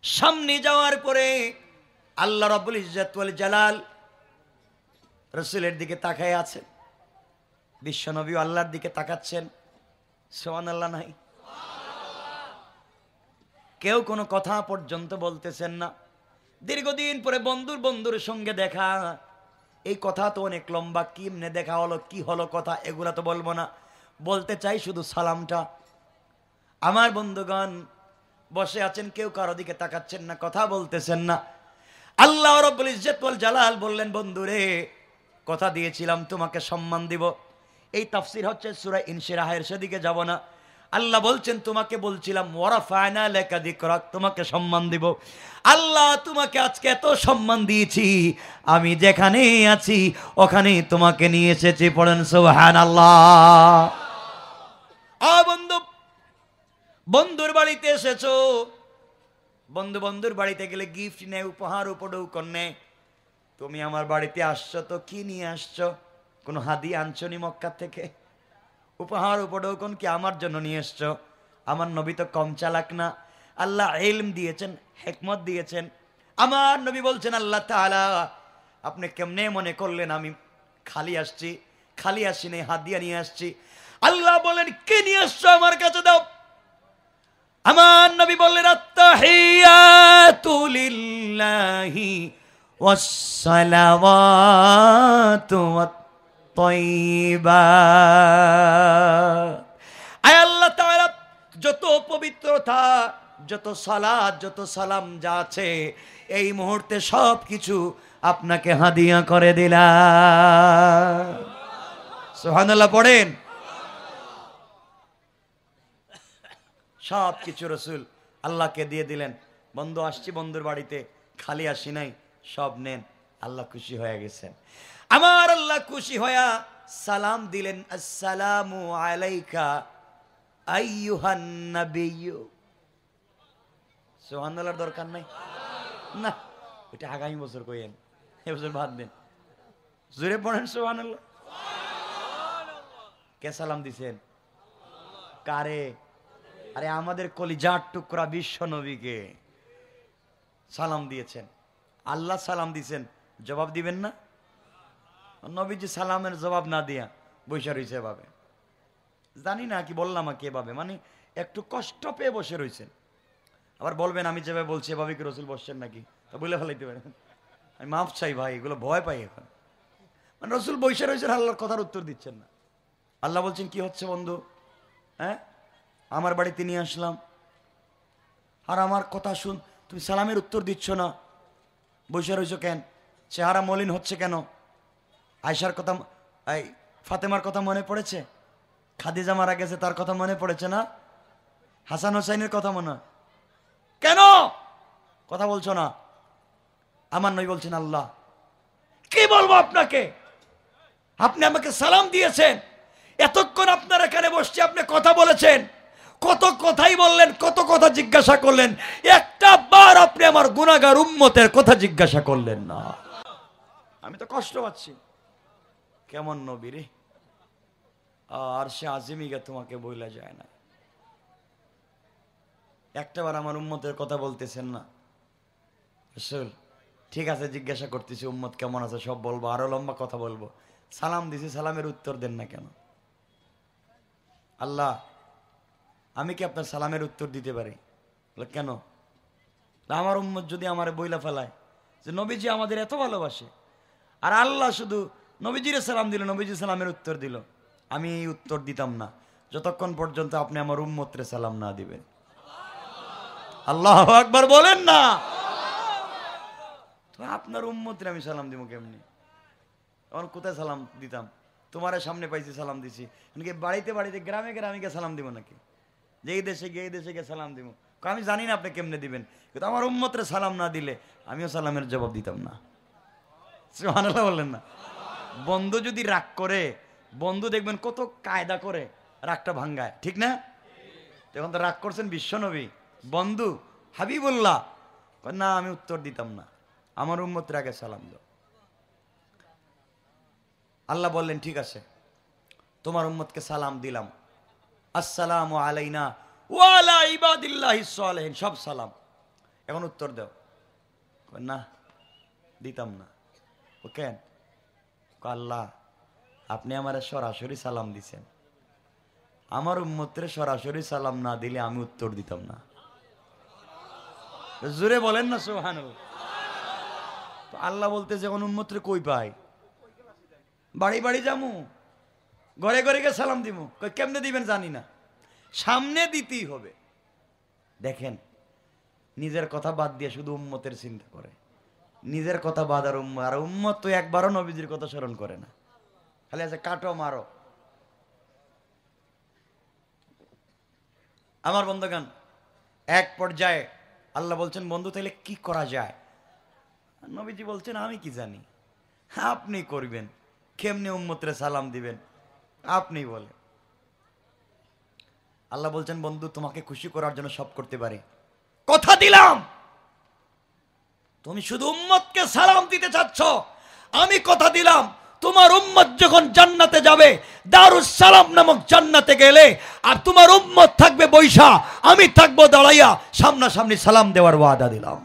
সামনে যাওয়ার পরে আল্লাহ রাব্বুল ইজ্জত ওয়াল জালাল রাসূলের দিকে তাকায় আছেন, বিশ্বনবী আল্লাহর দিকে তাকাচ্ছেন। সুবহানাল্লাহ নাই? কেউ কোনো কথা পর্যন্ত বলতেছেন না। দীর্ঘদিন পরে বন্ধুর সঙ্গে দেখা, এই কথা তো অনেক লম্বা, কেমনে দেখা হলো, কি হলো কথা, এগুলা তো বলবো না, বলতে চাই শুধু সালামটা। আমার বন্ধুগণ বসে আছেন, কেউ কারো দিকে তাকাচ্ছেন না, কথা বলতেছেন না। আল্লাহ রাব্বুল ইজ্জত ওয়াল জালাল বললেন, বন্ধুরে কথা দিয়েছিলাম তোমাকে সম্মান দিব। এই তাফসীর হচ্ছে সূরা ইনশিরাহের, সেদিকে যাব না। আল্লাহ বলছেন তোমাকে বলছিলাম ওয়ারাফা'না লাকা যিকরাক, তোমাকে সম্মান দিব। আল্লাহ তোমাকে আজকে এত সম্মান দিয়েছি, আমি যেখানে আছি ওখানে তোমাকে নিয়ে এসেছি। পড়েন সুবহানাল্লাহ। বন্ধু, বন্ধুর বাড়িতে এসেছো, বন্ধুর বাড়িতে গেলে গিফট নেয়, উপহার উপঢৌকন নেয়। তুমি আমার বাড়িতে আসছো তো কি নিয়ে আসছো? কোনো হাদিয়া আনছো নি মক্কা থেকে? উপহার উপঢৌকন কি আমার জন্য নিয়ে এসছো? আমার নবী তো কম চালাক না, আল্লাহ ইলম দিয়েছেন, হিকমত দিয়েছেন। আমার নবী বলছেন, আল্লাহ তাআলা আপনি কেমনে মনে করলেন আমি খালি আসছি? খালি আসি নাই, হাদিয়া নিয়ে আসছি। আল্লাহ বলেন, কি নিয়ে আসছো আমার কাছে দাও। আমার নবী বললেন, আত্তাহিয়াতু লিল্লাহি ওয়াস সালাওয়াতু ওয়াত তাইয়্যিবাত। আয় আল্লাহ তাআলা যত পবিত্রতা, যত সালাত, যত সালাম যা আছে এই মুহূর্তে সব কিছু আপনাকে হাদিয়া করে দিলাম। সুবহানাল্লাহ পড়েন। সব কিছু রসুল আল্লাহকে দিয়ে দিলেন। বন্ধু আসছি বন্ধুর বাড়িতে, খালি আসি নাই, সব নেন। আল্লাহ খুশি হয়ে গেছেন। আমার আল্লাহ খুশি হয়ে সালাম দিলেন, আসসালামু আলাইকা আইয়ুহান নাবিয়্যু। সুবহানাল্লাহর দরকার নাই না, এটা আগামী বছর কইেন, এবছর বাদ দেন। জোরে পড়েন সুবহানাল্লাহ। কে সালাম দিছেন? কারে? আরে আমাদের কলিজার টুকরা বিশ্ব নবীকে সালাম দিয়েছেন। আল্লাহ সালাম দিয়েছেন, জবাব দিবেন না? নবীজি সালামের জবাব না দিয়া বসে রয়েছে এভাবে। জানি না কি বললাম কি এভাবে, মানে একটু কষ্ট পেয়ে বসে রয়েছেন। আবার বলবেন আমি যেভাবে বলছি এভাবে কি রসুল বসছেন নাকি, তা বলে ফেলাইতে পারেন। আমি মাফ চাই ভাই, এগুলো ভয় পাই এখন। মানে রসুল বসে রয়েছেন, আল্লাহর কথার উত্তর দিচ্ছেন না। আল্লাহ বলছেন, কি হচ্ছে বন্ধু? হ্যাঁ, আমার বাড়িতে নিয়ে আসলাম, আর আমার কথা শুন, তুমি সালামের উত্তর দিচ্ছ না, বসে রয়েছো কেন? চেহারা মলিন হচ্ছে কেন? আয়েশার কথা, এই ফাতেমার কথা মনে পড়েছে? খাদিজা মারা গেছে, তার কথা মনে পড়েছে না? হাসান হোসাইনের কথা মনে, কেন কথা বলছো না? আমার নবী বলছেন, আল্লাহ কি বলবো আপনাকে, আপনি আমাকে সালাম দিয়েছেন, এতক্ষণ আপনার এখানে বসছি, আপনি কথা বলেছেন, কত কথাই বললেন, কত কথা জিজ্ঞাসা করলেন, একটা বার আপনি আমার গুনাহগার উম্মতের কথা জিজ্ঞাসা করলেন না। আমি তো কষ্ট পাচ্ছি। কেমন নবী রে, আর সে আজিমিকে তোমাকে বইলা যায় না, একটাবার আমার উম্মতের কথা বলতেছেন না। রাসূল ঠিক আছে, জিজ্ঞাসা করতেছি উম্মত কেমন আছে, সব বলবো, আরো লম্বা কথা বলবো। সালাম দিছি, সালামের উত্তর দেন না কেন? আল্লাহ আমি কি আপনার সালামের উত্তর দিতে পারি? কেন? আমার উম্মত যদি আমার বইলা ফেলায় যে নবীজি আমাদের এত ভালোবাসে, আর আল্লাহ শুধু নবীজির সালাম দিল, নবীজি সালামের উত্তর দিল, আমি এই উত্তর দিতাম না যতক্ষণ পর্যন্ত আপনি আমার উম্মতরে সালাম না দিবেন। আল্লাহু আকবার বলেন না। তো আপনার উম্মতরে আমি সালাম দিব কেমনি? তখন কোথায় সালাম দিতাম? তোমার সামনে পাইছি সালাম দিছি, বাড়িতে বাড়িতে গ্রামে গ্রামে গিয়ে সালাম দিব নাকি? যে এই দেশে গিয়ে সালাম দিব? আমি জানি না আপনি কেমনে দিবেন, কিন্তু আমার উম্মতরে সালাম না দিলে আমিও সালামের জবাব দিতাম না। সুবহানাল্লাহ বললেন না? বন্ধু যদি রাগ করে, বন্ধু দেখবেন কত কায়দা করে রাগটা ভাঙ্গায়, ঠিক না? তখন তো রাগ করছেন বিশ্বনবী, বন্ধু হাবিবুল্লাহ, না আমি উত্তর দিতাম না, আমার উম্মতের আগে সালাম দাও। আল্লাহ বললেন, ঠিক আছে, তোমার উম্মতকে সালাম দিলাম, আসসালামু আলাইনা ওয়া আলা ইবাদিল্লাহিস সালিহিন, সব সালাম। এখন উত্তর দাও। না দিতাম না। ও কেন? আল্লাহ আপনি আমার সরাসরি সালাম দিছেন, আমার উম্মতের সরাসরি সালাম না দিলে আমি উত্তর দিতাম না। জোরে বলেন না সুবহানাল্লাহ। তো আল্লাহ বলতে যখন উম্মতের কই পাই, বাড়ি বাড়ি যামু, ঘরে ঘরে গিয়ে সালাম দিব, কেমনে দিবেন জানি না, সামনে দিতেই হবে। দেখেন নিজের কথা বাদ দিয়ে শুধু উম্মতের চিন্তা করে, নিজের কথা বাদ আর উম্মত তো একবারও নবীজির কথা স্মরণ করে না, খালি আছে কাটো মারো। আমার বন্ধুগণ, এক পর্যায়ে আল্লাহ বলছেন বন্ধু তাহলে কি করা যায়? নবীজি বলছেন আমি কি জানি, আপনি করবেন, কেমনে উম্মতের সালাম দিবেন আপনি বলে। আল্লাহ বলছেন বন্ধু তোমাকে খুশি করার জন্য সব করতে পারি, কথা দিলাম তুমি শুধু উম্মতকে সালাম দিতে চাচ্ছ, আমি কথা দিলাম তোমার উম্মত যখন জান্নাতে যাবে, দারুস সালাম নামক জান্নাতে গেলে, আর তোমার উম্মত থাকবে বৈশা, আমি থাকবো দাঁড়াইয়া, সামনাসামনি সালাম দেওয়ার ওয়াদা দিলাম।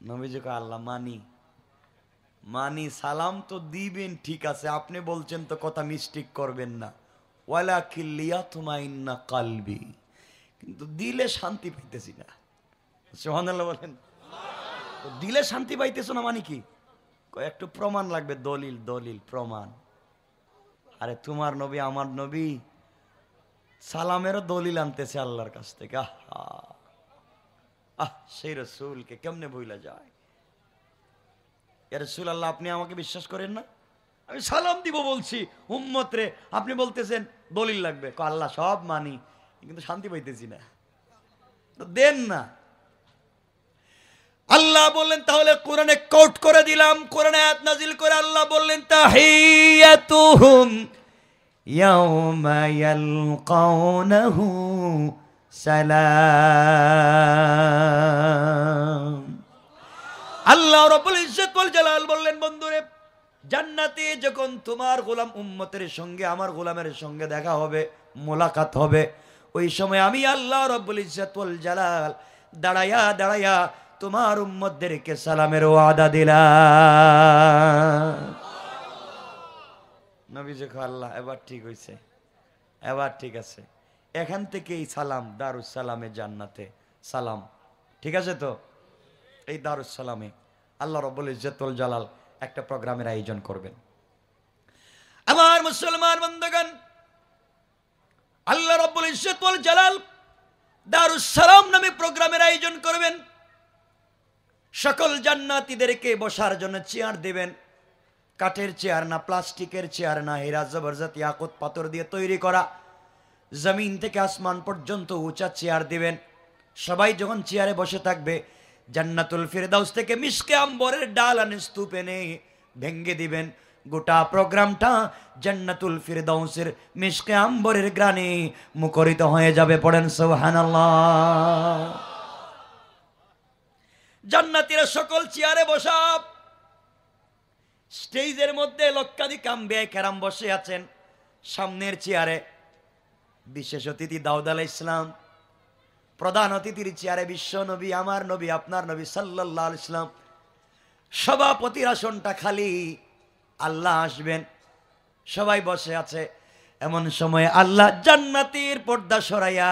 নবীজি কয় আল্লাহ মানি মানি, সালাম তো দিবেন ঠিক আছে, আপনি বলছেন তো কথা মিস্টেক করবেন না, ওয়ালাকিন লিয়াতমাইন্না কালবি, কিন্তু দিলে শান্তি পাইতেছি না। সুবহানাল্লাহ বলেন। দিলে শান্তি পাইতেছ না মানে কি? একটু প্রমাণ লাগবে, দলিল দলিল প্রমাণ। আরে তোমার নবী আমার নবী সালামেরও দলিল আনতেছে আল্লাহর কাছ থেকে। সেই রাসূলকে কেমনে ভুলা যায়? ইয়া রাসূলুল্লাহ আপনি আমাকে বিশ্বাস করেন না, আমি সালাম দিব বলছি উম্মতরে, আপনি বলতেছেন দলিল লাগবে। আল্লাহ সব মানি কিন্তু শান্তি পাইতেছি না, দেন না। আল্লাহ বললেন তাহলে কোরআনে কোট করে দিলাম, কোরআনে আয়াত নাজিল করে আল্লাহ বললেন তাহিয়াতুহুম ইয়াউমা ইয়ালকাউনাহু সালাম। আল্লাহ রাব্বুল ইজ্জত ওয়াল জালাল বললেন বন্ধুরে, জান্নাতে যখন তোমার গোলাম উম্মতের সঙ্গে আমার গোলামের সঙ্গে দেখা হবে, মোলাকাত হবে, ওই সময় আমি আল্লাহ রাব্বুল ইজ্জত ওয়াল জালাল দাঁড়ায়া দাঁড়ায়া তোমার উম্মতদেরকে সালামের ওয়াদা দিলাম। নবীজি কয় আল্লাহ এবার ঠিক হইছে, এবার ঠিক আছে, এখান থেকেই সালাম দারুস সালামে জান্নাতে সালাম, ঠিক আছে তো? এই দারুস সালামে আল্লাহ রাব্বুল ইজ্জত ওয়াল জালাল একটা প্রোগ্রামের আয়োজন করবেন। আমার মুসলমান বন্ধুগণ, আল্লাহ রাব্বুল ইজ্জত ওয়াল জালাল দারুস সালাম নামে প্রোগ্রামের আয়োজন করবেন। সকল জান্নাতীদেরকে বসার জন্য চেয়ার দিবেন, কাঠের চেয়ার না, প্লাস্টিকের চেয়ার না, হীরা জবরদস্ত ইয়াকুত পাথর দিয়ে তৈরি করা, জমিন থেকে আসমান পর্যন্ত উঁচা চেয়ার দিবেন। সবাই যখন চেয়ারে বসে থাকবে, জান্নাতুল ফিরদাউস থেকে মিশকে আম্বরের ডাল আনে স্তূপ এনে ভেঙ্গে দিবেন। গোটা প্রোগ্রামটা জান্নাতুল ফিরদাউসের মিশকে আম্বরের গ্রানে মুখরিত হয়ে যাবে। পড়েন সুবহানাল্লাহ। জান্নাতীরা সকল চেয়ারে বসা, স্টেজের মধ্যে লক্ষাধিক আম্বিয়া কেরাম বসে আছেন। সামনের চেয়ারে বিশেষ অতিথি দাউদ আলাইহিস সালাম, প্রধান অতিথির চেয়ারে বিশ্ব নবী আমার নবী আপনার নবী সাল্লাল্লাহু আলাইহি সাল্লাম। সভাপতির আসনটা খালি, আল্লাহ আসবেন, সবাই বসে আছে। এমন সময় আল্লাহ জান্নাতীর পর্দা সরাইয়া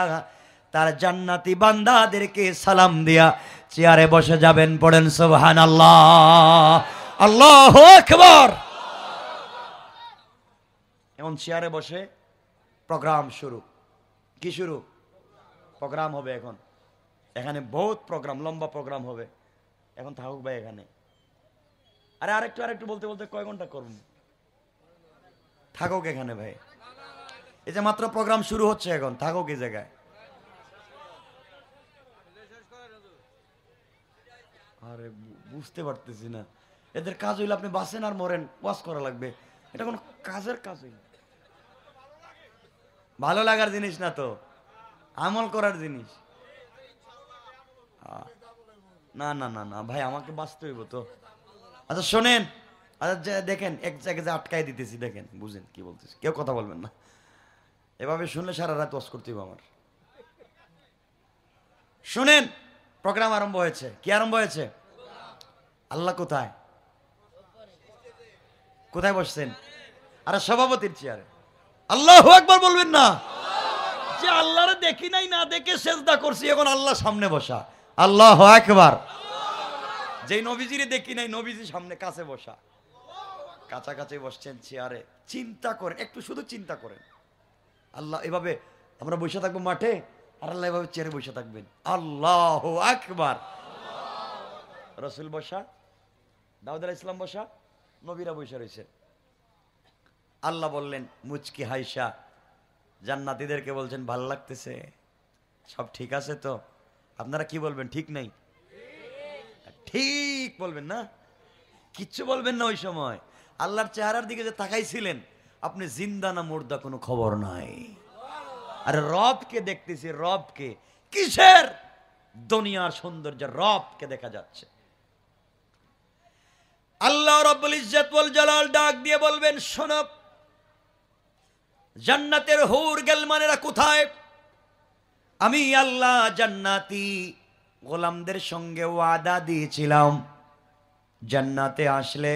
তার জান্নাতি বান্দাদেরকে সালাম দিয়া চেয়ারে বসে যাবেন। পড়েন সুবহানাল্লাহ, আল্লাহু আকবার। এখন চেয়ারে বসে প্রোগ্রাম শুরু। কি শুরু? প্রোগ্রাম হবে এখন। এখানে বহুত প্রোগ্রাম, লম্বা প্রোগ্রাম হবে। এখন থাকুক ভাই এখানে। আরে আরেকটু বলতে বলতে কয় ঘন্টা করুন, থাকুক এখানে ভাই। এই যে মাত্র প্রোগ্রাম শুরু হচ্ছে, এখন থাকুক এই জায়গায়। আরে বুঝতে পারতেছি না, এদের কাজ হইলে আপনি বাসেন আর মরেন, ওয়াজ করা লাগবে, এটা কোনো কাজের কাজ হইল? ভালো লাগার জিনিস না তো, আমল করার জিনিস। না না না না ভাই, আমাকে বাঁচতে হইব তো। আচ্ছা শোনেন, আচ্ছা দেখেন এক জায়গায় আটকাই দিতেছি, দেখেন বুঝেন কি বলতেছি, কেউ কথা বলবেন না। এভাবে শুনলে সারা রাত ওয়াজ করতে হবে আমার। শুনেন, প্রোগ্রাম আরম্ভ হয়েছে। কি আরম্ভ হয়েছে? আল্লাহ কোথায়? কোথায় বসছেন? আরে সভাপতির চেয়ারে। আল্লাহু আকবার বলবেন না? যে আল্লাহরে দেখি নাই, না দেখে সেজদা করছি, এখন আল্লাহ সামনে বসা। আল্লাহু আকবার। যেই নবীজিরে দেখি নাই, নবীজি সামনে কাছে বসা, কাছাকাছি বসছেন চেয়ারে। চিন্তা করেন, একটু শুধু চিন্তা করেন। আল্লাহ এভাবে আমরা বসে থাকবো মাঠে, আর আল্লাহ এভাবে চেয়ারে বসে থাকবেন। আল্লাহু আকবার। রসুল বসা, দাউদ আলাইহিস সালাম বসা, নবীরা বসে রয়েছে। আল্লাহ বললেন মুচকি হাইসা জান্নাতীদেরকে বলছেন, ভাল লাগতেছে? সব ঠিক আছে তো? আপনারা কি বলবেন? ঠিক নাই? ঠিক বলবেন না? কিচ্ছু বলবেন না। ওই সময় আল্লাহর চেহারার দিকে যে তাকাইছিলেন, আপনি জিন্দা না মুর্দা কোনো খবর নাই। আরে রবকে দেখতেছি, রবকে। কিসের দুনিয়ার সৌন্দর্য? রবকে দেখা যাচ্ছে। আল্লাহ রাব্বুল ইজ্জত ওয়াল জালাল ডাক দিয়ে বলবেন, শোনো, জান্নাতের হুর গেলমানেরা কোথায়? আমি আল্লাহ জান্নাতি গোলামদের সঙ্গে ওয়াদা দিয়েছিলাম, জান্নাতে আসলে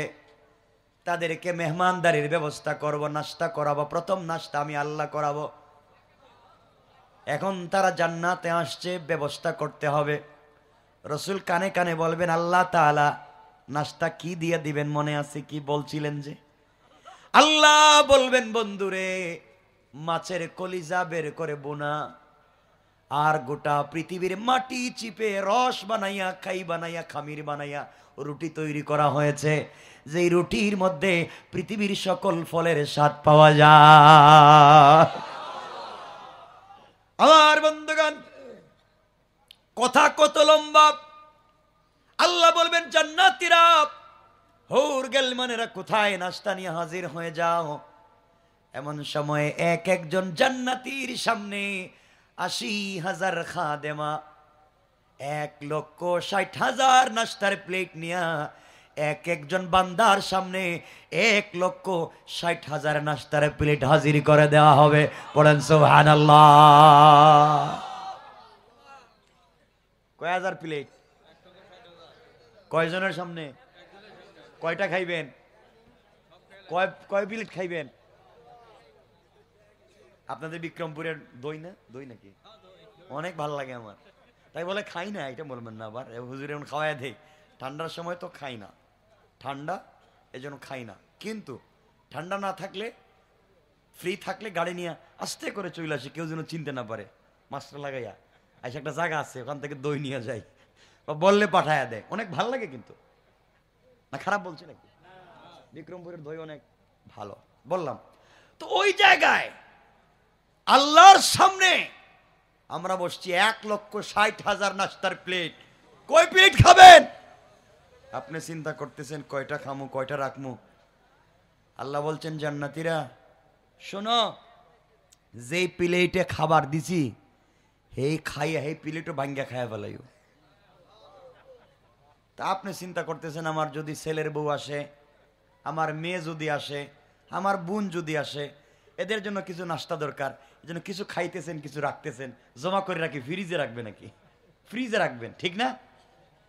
তাদেরকে মেহমানদারির ব্যবস্থা করব, নাস্তা করাবো। প্রথম নাস্তা আমি আল্লাহ করাবো। এখন তারা জান্নাতে আসছে, ব্যবস্থা করতে হবে। রসুল কানে কানে বলবেন, আল্লাহ তাআলা নাস্তা কি দিয়ে দিবেন? মনে আছে কি বলছিলেন যে? আল্লাহ বলবেন, বন্ধুরে, মাছের কলিজা বের করে বোনা, আর গোটা পৃথিবীর মাটি চিপে রস বানাইয়া, খাই বানাইয়া, খামির বানাইয়া রুটি তৈরি করা হয়েছে। যে রুটির মধ্যে পৃথিবীর সকল ফলের স্বাদ পাওয়া যায়। আমার বন্ধুগণ, কথা কত লম্বা। আল্লাহ বলবেন, জান্নাতীরা, হুর গেলমানেরা কোথায়? নাস্তা নিয়ে হাজির হয়ে যাও। এমন সময়ে এক একজন জান্নাতীর সামনে ৮০,০০০ খাদেমা ১,৬০,০০০ নাস্তার প্লেট নিয়া এক একজন বান্দার সামনে ১,৬০,০০০ নাস্তার প্লেট হাজির করে দেওয়া হবে। পড়েন সুবহানাল্লাহ। কয় হাজার প্লেট? কয়জনের সামনে? কয়টা খাইবেন? কয় প্লেট খাইবেন? আপনাদের বিক্রমপুরের দই না? দই নাকি? অনেক ভালো লাগে আমার, তাই বলে খাই না এটা বলবেন না আবার। হুজুর এমন খাওয়াই দেয়। ঠান্ডার সময় তো খাই না, ঠান্ডা এই জন্য খাই না। কিন্তু ঠান্ডা না থাকলে, ফ্রি থাকলে গাড়ি নিয়ে আস্তে করে চলে আসি, কেউ যেন চিনতে না পারে। মাস্টার লাগাইয়া আইসা একটা জায়গা আছে, ওখান থেকে দই নিয়ে যাই, বা বললে পাঠায়া দেয়। অনেক ভালো লাগে কিন্তু। না খারাপ বলছি নাকি? বিক্রমপুরের দই অনেক ভালো বললাম তো। ওই জায়গায় আল্লাহর সামনে আমরা বসছি, ১,৬০,০০০ নাস্তার প্লেট। কয় প্লেট খাবেন? আপনি চিন্তা করতেছেন কয়টা খামু, কয়টা রাখমু। আল্লাহ বলছেন, জান্নাতীরা শোনো, যেই প্লেটে খাবার দিছি, এই খাইয়া এই প্লেটও ভাঙ্গা খাইয়া ফেলাইও। তা আপনি চিন্তা করতেছেন, আমার যদি ছেলের বউ আসে, আমার মেয়ে যদি আসে, আমার বোন যদি আসে, এদের জন্য কিছু নাস্তা দরকার, এই জন্য কিছু খাইতেছেন, কিছু রাখতেছেন। জমা করে রাখি, ফ্রিজে রাখবে নাকি? ফ্রিজে রাখবেন, ঠিক না?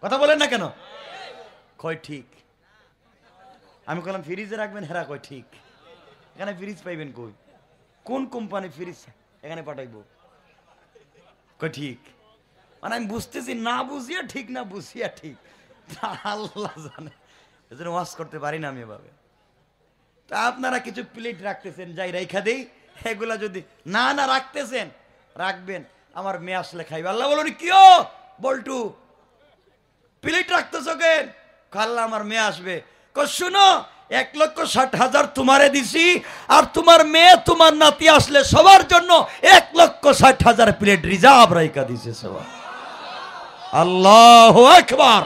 কথা বলেন না কেন? কয় ঠিক। আমি বললাম ফ্রিজে রাখবেন, হেরা কয় ঠিক। এখানে ফ্রিজ পাইবেন কই? কোন কোম্পানি ফ্রিজ এখানে পাঠাইবো? কয় ঠিক। মানে আমি বুঝতেছি, না বুঝিয়া ঠিক, না বুঝিয়া ঠিক, আল্লাহ জানে। এজন্য ওয়াজ করতে পারি না আমি এভাবে। তা আপনারা কিছু প্লেট রাখতেছেন, যাই রেখা দেই। এগুলা যদি না না রাখতেছেন, রাখবেন, আমার মেয়ে আসলে খাইবে। আল্লাহ বলুন, কিও বল্টু প্লেট রাখতেছ কেন? আল্লাহ আমার মেয়ে আসবে। শুনো, ১,৬০,০০০ তোমারে দিছি, আর তোমার মেয়ে, তোমার নাতি আসলে সবার জন্য ১,৬০,০০০ প্লেট রিজার্ভ রাইখা দিছে সবার। আল্লাহু আকবার।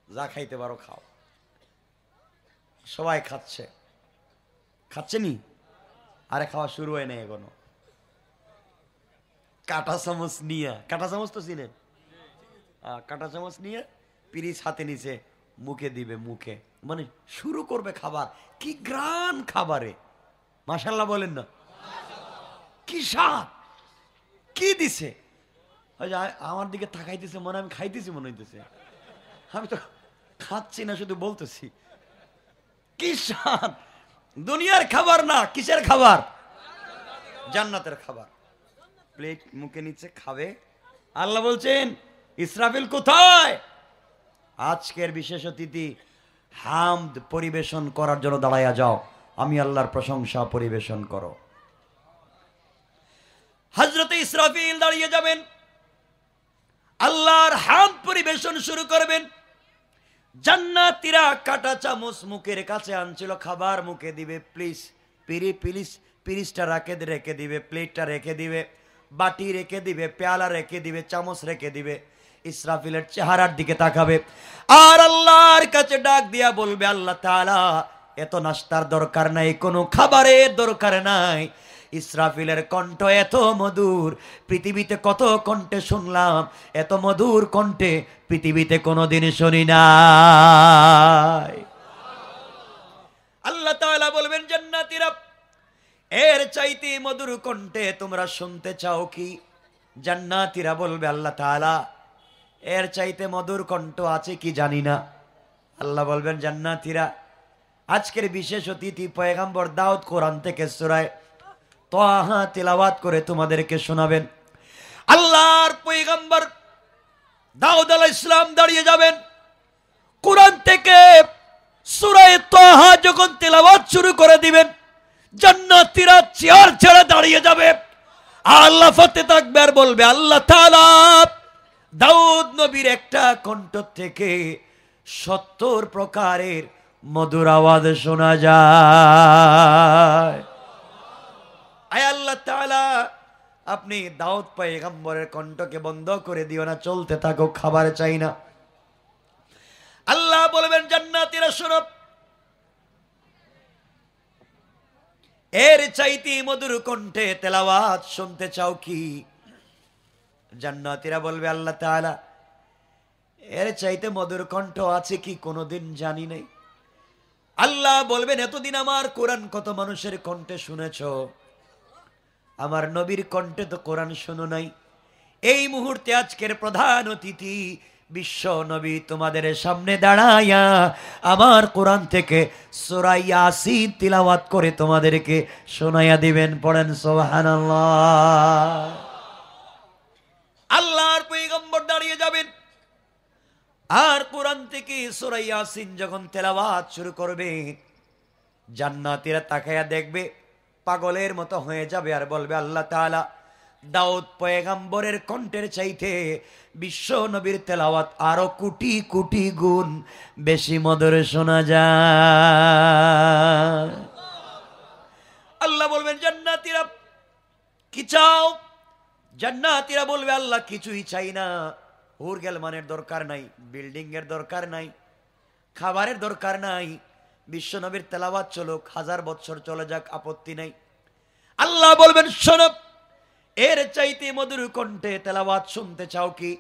যা খাইতে পারো খাও। সবাই খাচ্ছে, খাচ্ছেনি? আরে খাওয়া শুরু হয় নাই এখনো। কাঁটা চামচ নিয়ে, কাঁটা চামচ তো ছিলেন, কাঁটা চামচ নিয়ে পিরিচ হাতে নিচে মুখে দিবে, মুখে মানে শুরু করবে খাবার। কি গ্রান খাবারে, মাশাআল্লাহ বলেন না? কি স্বাদ, কি দিছে! আমার দিকে তাকাইতেছে, মনে আমি খাইতেছি মনে হইতেছে। আমি তো খাচ্ছি না, শুধু বলতেছি। কি স্বাদ! দুনিয়ার খাবার না, কিসের খাবার? জান্নাতের খাবার। প্লেট মুখে নিচে খাবে। আল্লাহ বলছেন, ইসরাফিল কোথায়? আজকের বিশেষ অতিথি হামদ পরিবেশন করার জন্য দাঁড়াইয়া যাও, আমি আল্লাহর প্রশংসা পরিবেশন করো। হযরত ইসরাফিল দাঁড়িয়ে যাবেন, আল্লাহর হামদ পরিবেশন শুরু করবেন। জান্নাতীরা কাঁটা চামচ মুখের কাছে আনছিল, খাবার মুখে দিবে। প্লিজ পিরিসটা রেখে দিবে, প্লেটটা রেখে দিবে, বাটি রেখে দিবে, পেয়ালা রেখে দিবে, চামচ রেখে দিবে। ইসরাফিলের চেহারার দিকে তাকাবে আর আল্লাহর কাছে ডাক দিয়া বলবে, আল্লাহ তাআলা, এত নাস্তার দরকার নাই, কোনো খাবারের দরকার নাই। ইসরাফিলের কণ্ঠ এত মধুর, পৃথিবীতে কত কণ্ঠে শুনলাম, এত মধুর কণ্ঠে পৃথিবীতে কোনোদিন শুনি নাই। আল্লাহ তাআলা বলবেন, জান্নাতীরা, এর চাইতে মধুর কণ্ঠে তোমরা শুনতে চাও কি? জান্নাতীরা বলবে, আল্লাহ তাআলা, এর চাইতে মধুর কণ্ঠ আছে কি জানি না। আল্লাহ বলবেন, জান্নাতীরা, আজকের বিশেষ অতিথি পয়গম্বর দাউদ কোরআন থেকে সূরা তাহা তিলাওয়াত করে তোমাদেরকে শোনাবেন। আল্লাহর পয়গম্বর দাউদ আলাইহিস সালাম দাঁড়িয়ে যাবেন, কোরআন থেকে সূরা তাহা যখন তিলাওয়াত শুরু করে দিবেন, জান্নাতীরা চেয়ার ছেড়ে দাঁড়িয়ে যাবে। আল্লাহ ফাতে তাকবীর বলবে, আল্লাহ তাআলা দাউদ নবীর একটা কণ্ঠ থেকে 70 প্রকারের মধুর আওয়াজ শোনা যায়। আয় আল্লাহ তাআলা, আপনি দাউদ পয়গম্বরের কণ্ঠকে বন্ধ করে দিও না, চলতে থাকো, খাবার চাই না। আল্লাহ বলবেন, জান্নাতীরা শোনো, এর চাইতে মধুর কণ্ঠে তেলাওয়াত শুনতে চাও কি? জান্নাতীরা বলবে, আল্লাহ তাআলা, এর চাইতে মধুর কণ্ঠ আছে কি কোনোদিন জানি নাই। আল্লাহ বলবেন, এতদিন আমার কোরআন কত মানুষের কণ্ঠে শুনেছো, আমার নবীর কণ্ঠে তো কোরআন শোনো নাই। এই মুহূর্তে আজকের প্রধান অতিথি বিশ্ব নবী তোমাদের সামনে দাঁড়াইয়া আমার কোরআন থেকে সূরা ইয়াসিন তিলাওয়াত করে তোমাদেরকে শোনাইয়া দিবেন। পড়েন সুবহানাল্লাহ। আল্লাহর পয়গম্বর দাঁড়িয়ে যাবেন আর কোরআন থেকে সূরা ইয়াসিন যখন তেলাওয়াত শুরু করবে, জান্নাতীরা তাকায়া দেখবে, পাগলের মতো হয়ে যাবে আর বলবে, আল্লাহ তাআলা, দাউদ পয়গম্বরের কণ্ঠের চাইতে বিশ্ব নবীর তেলাওয়াত আরো কোটি কোটি গুণ বেশি মধুর শোনা যায়। আল্লাহ বলবেন, জান্নাতীরা কি চাও? জান্নাতীরা বলবে, আল্লাহ কিছুই চাই না, হুর গেলমানের দরকার নাই, বিল্ডিং এর দরকার নাই, খাবারের দরকার নাই, বিশ্ব নবীর তেলাওয়াত চলুক, 1000 বছর চলে যাক, আপত্তি নাই। আল্লাহ বলবেন, শোনো, এর চাইতে মধুর কণ্ঠে তেলাওয়াত শুনতে চাও কি?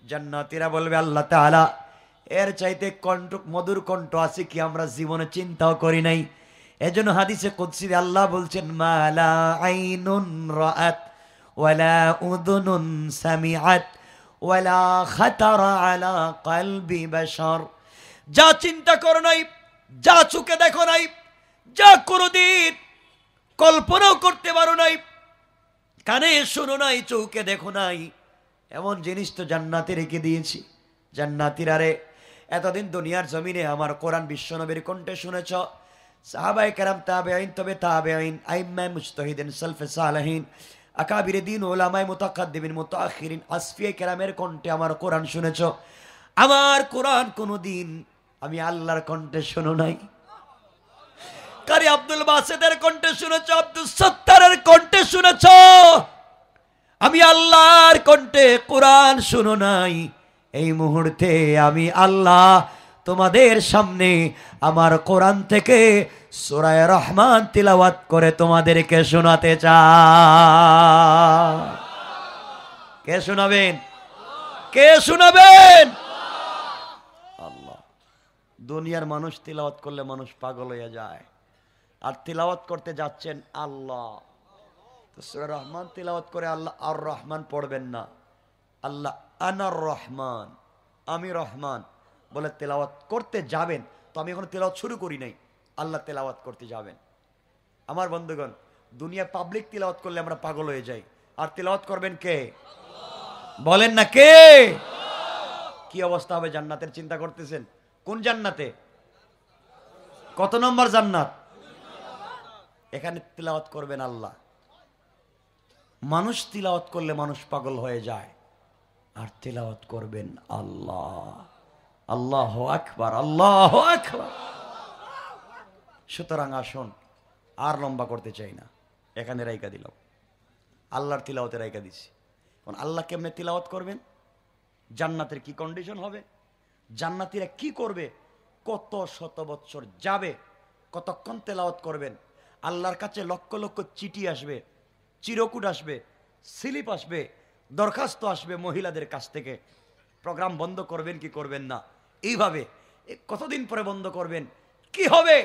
জান্নাতীরা বলবে, আল্লাহ তাআলা, এর চাইতে কণ্ঠ মধুর কণ্ঠ আছে কি আমরা জীবনে চিন্তাও করি নাই। এজন্য হাদিসে কুদসি আল্লাহ বলছেন, মালা আইনুন রাআত ওয়ালা উযুনুন সামিআত ওয়ালা খাতারা আলা কলবি বাশার। যা চিন্তা করো নাই, যা চোখে দেখো নাই, যা কোনোদিন কল্পনাও করতে পারো নাই, কানে শোনো নাই, চোখে দেখো নাই, এমন জিনিস তো জান্নাতে রেখে দিয়েছি। জান্নাতীরা রে, এতদিন দুনিয়ার জমিনে আমার কোরআন বিশ্বনবীর কণ্ঠে শুনেছ, সাহাবায়ে কেরাম, তাবেঈন, তবে তাবেঈন, আইম্মায়ে মুজতাহিদিন, সালফে সালেহিন, আকাবিরে দ্বীন, উলামায়ে মুতাকাদ্দিমিন, মুতাআখিরিন, আসফিয়ে কেরামের কণ্ঠে আমার কোরআন শুনেছ। আমার কোরআন কোনদিন আমি আল্লাহর কণ্ঠে শোনো নাই। কারি আব্দুল বাসেদের কণ্ঠে শুনেছ, আব্দুল সত্তারের কণ্ঠে শুনেছ, আমি আল্লাহর কণ্ঠে কোরআন শুনো নাই। এই মুহূর্তে আমি আল্লাহ তোমাদের সামনে আমার কোরআন থেকে সূরা রহমান তিলাওয়াত করে তোমাদেরকে শোনাতে চাই। কে শোনাবেন? কে শোনাবেন? আল্লাহ। দুনিয়ার মানুষ তিলাওয়াত করলে মানুষ পাগল হয়ে যায়, আর তিলাওয়াত করতে যাচ্ছেন আল্লাহ। তো সূরা রহমান তিলাওয়াত করে আল্লাহ আর রহমান পড়বেন না, আল্লাহ আনার রহমান, আমি রহমান বলে তেলাওয়াত করতে যাবেন। তো আমি এখন তেলাওয়াত শুরু করি নাই, আল্লাহ তেলাওয়াত করতে যাবেন। আমার বন্ধুগণ, দুনিয়া পাবলিক তিলাওয়াত করলে আমরা পাগল হয়ে যাই, আর তিলাওয়াত করবেন কে? বলেন না কে? কি অবস্থা হবে জান্নাতের চিন্তা করতেছেন? কোন জান্নাতে? কত নম্বর জান্নাত? এখানে তিলাওয়াত করবেন আল্লাহ। মানুষ তিলাওয়াত করলে মানুষ পাগল হয়ে যায়, আর তিলাওয়াত করবেন আল্লাহ। আল্লাহু আকবার, আল্লাহু আকবার। সুতরাং আসুন, আর লম্বা করতে চাই না, এখানে রাইকা দিলাম, আল্লাহর তিলাওয়াতে রাইকা দিছি। এখন আল্লাহ কেমনে তিলাওয়াত করবেন? জান্নাতের কি কন্ডিশন হবে, জান্নাতীরা কি করবে, কত শত বৎসর যাবে, কতক্ষণ তেলাওয়াত করবেন। আল্লাহর কাছে লক্ষ লক্ষ চিঠি আসবে, চিরকুট আসবে, স্লিপ আসবে, দরখাস্ত আসবে মহিলাদের কাছ থেকে। প্রোগ্রাম বন্ধ করবেন কি করবেন না, এইভাবে কতদিন পরে বন্ধ করবেন, কি হবে,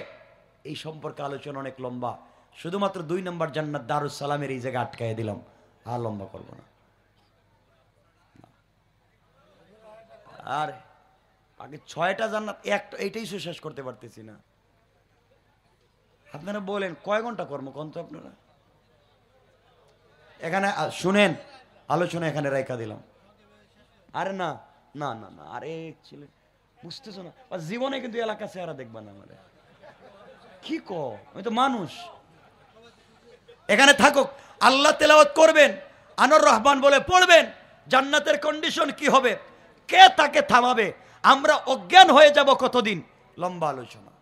এই সম্পর্কে আলোচনা অনেক লম্বা। শুধুমাত্র 2 নম্বর জান্নাত দারুস সালামের এই জায়গায় আটকায় দিলাম, আর লম্বা করব না। আর আগে 6টা জান্নাত, এইটাই শেষ করতে পারতেছি না। আপনারা বলেন কয় ঘন্টা কর্ম কোন তো আপনারা? এখানে শুনেন, আলোচনা এখানে রেখা দিলাম। আরে না না না না, আরে ছেলে বুঝতেছো না, জীবনে কিন্তু এলাকা চেহারা দেখবা না আমাদের। কি কো, আমি তো মানুষ। এখানে থাকুক, আল্লাহ তেলাওয়াত করবেন, আনার রহমান বলে পড়বেন। জান্নাতের কন্ডিশন কি হবে, কে তাকে থামাবে, আমরা অজ্ঞান হয়ে যাব কতদিন, লম্বা আলোচনা।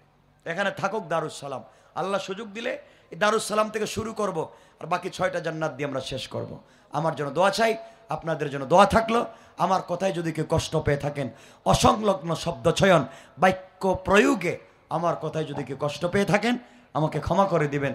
এখানে থাকুক দারুস সালাম, আল্লাহ সুযোগ দিলে এই দারুস সালাম থেকে শুরু করব, আর বাকি 6টা জান্নাত দিয়ে আমরা শেষ করব। আমার জন্য দোয়া চাই, আপনাদের জন্য দোয়া থাকলো। আমার কথায় যদি কেউ কষ্ট পেয়ে থাকেন, অসংলগ্ন শব্দ চয়ন বাক্য প্রয়োগে আমার কথায় যদি কেউ কষ্ট পেয়ে থাকেন, আমাকে ক্ষমা করে দিবেন।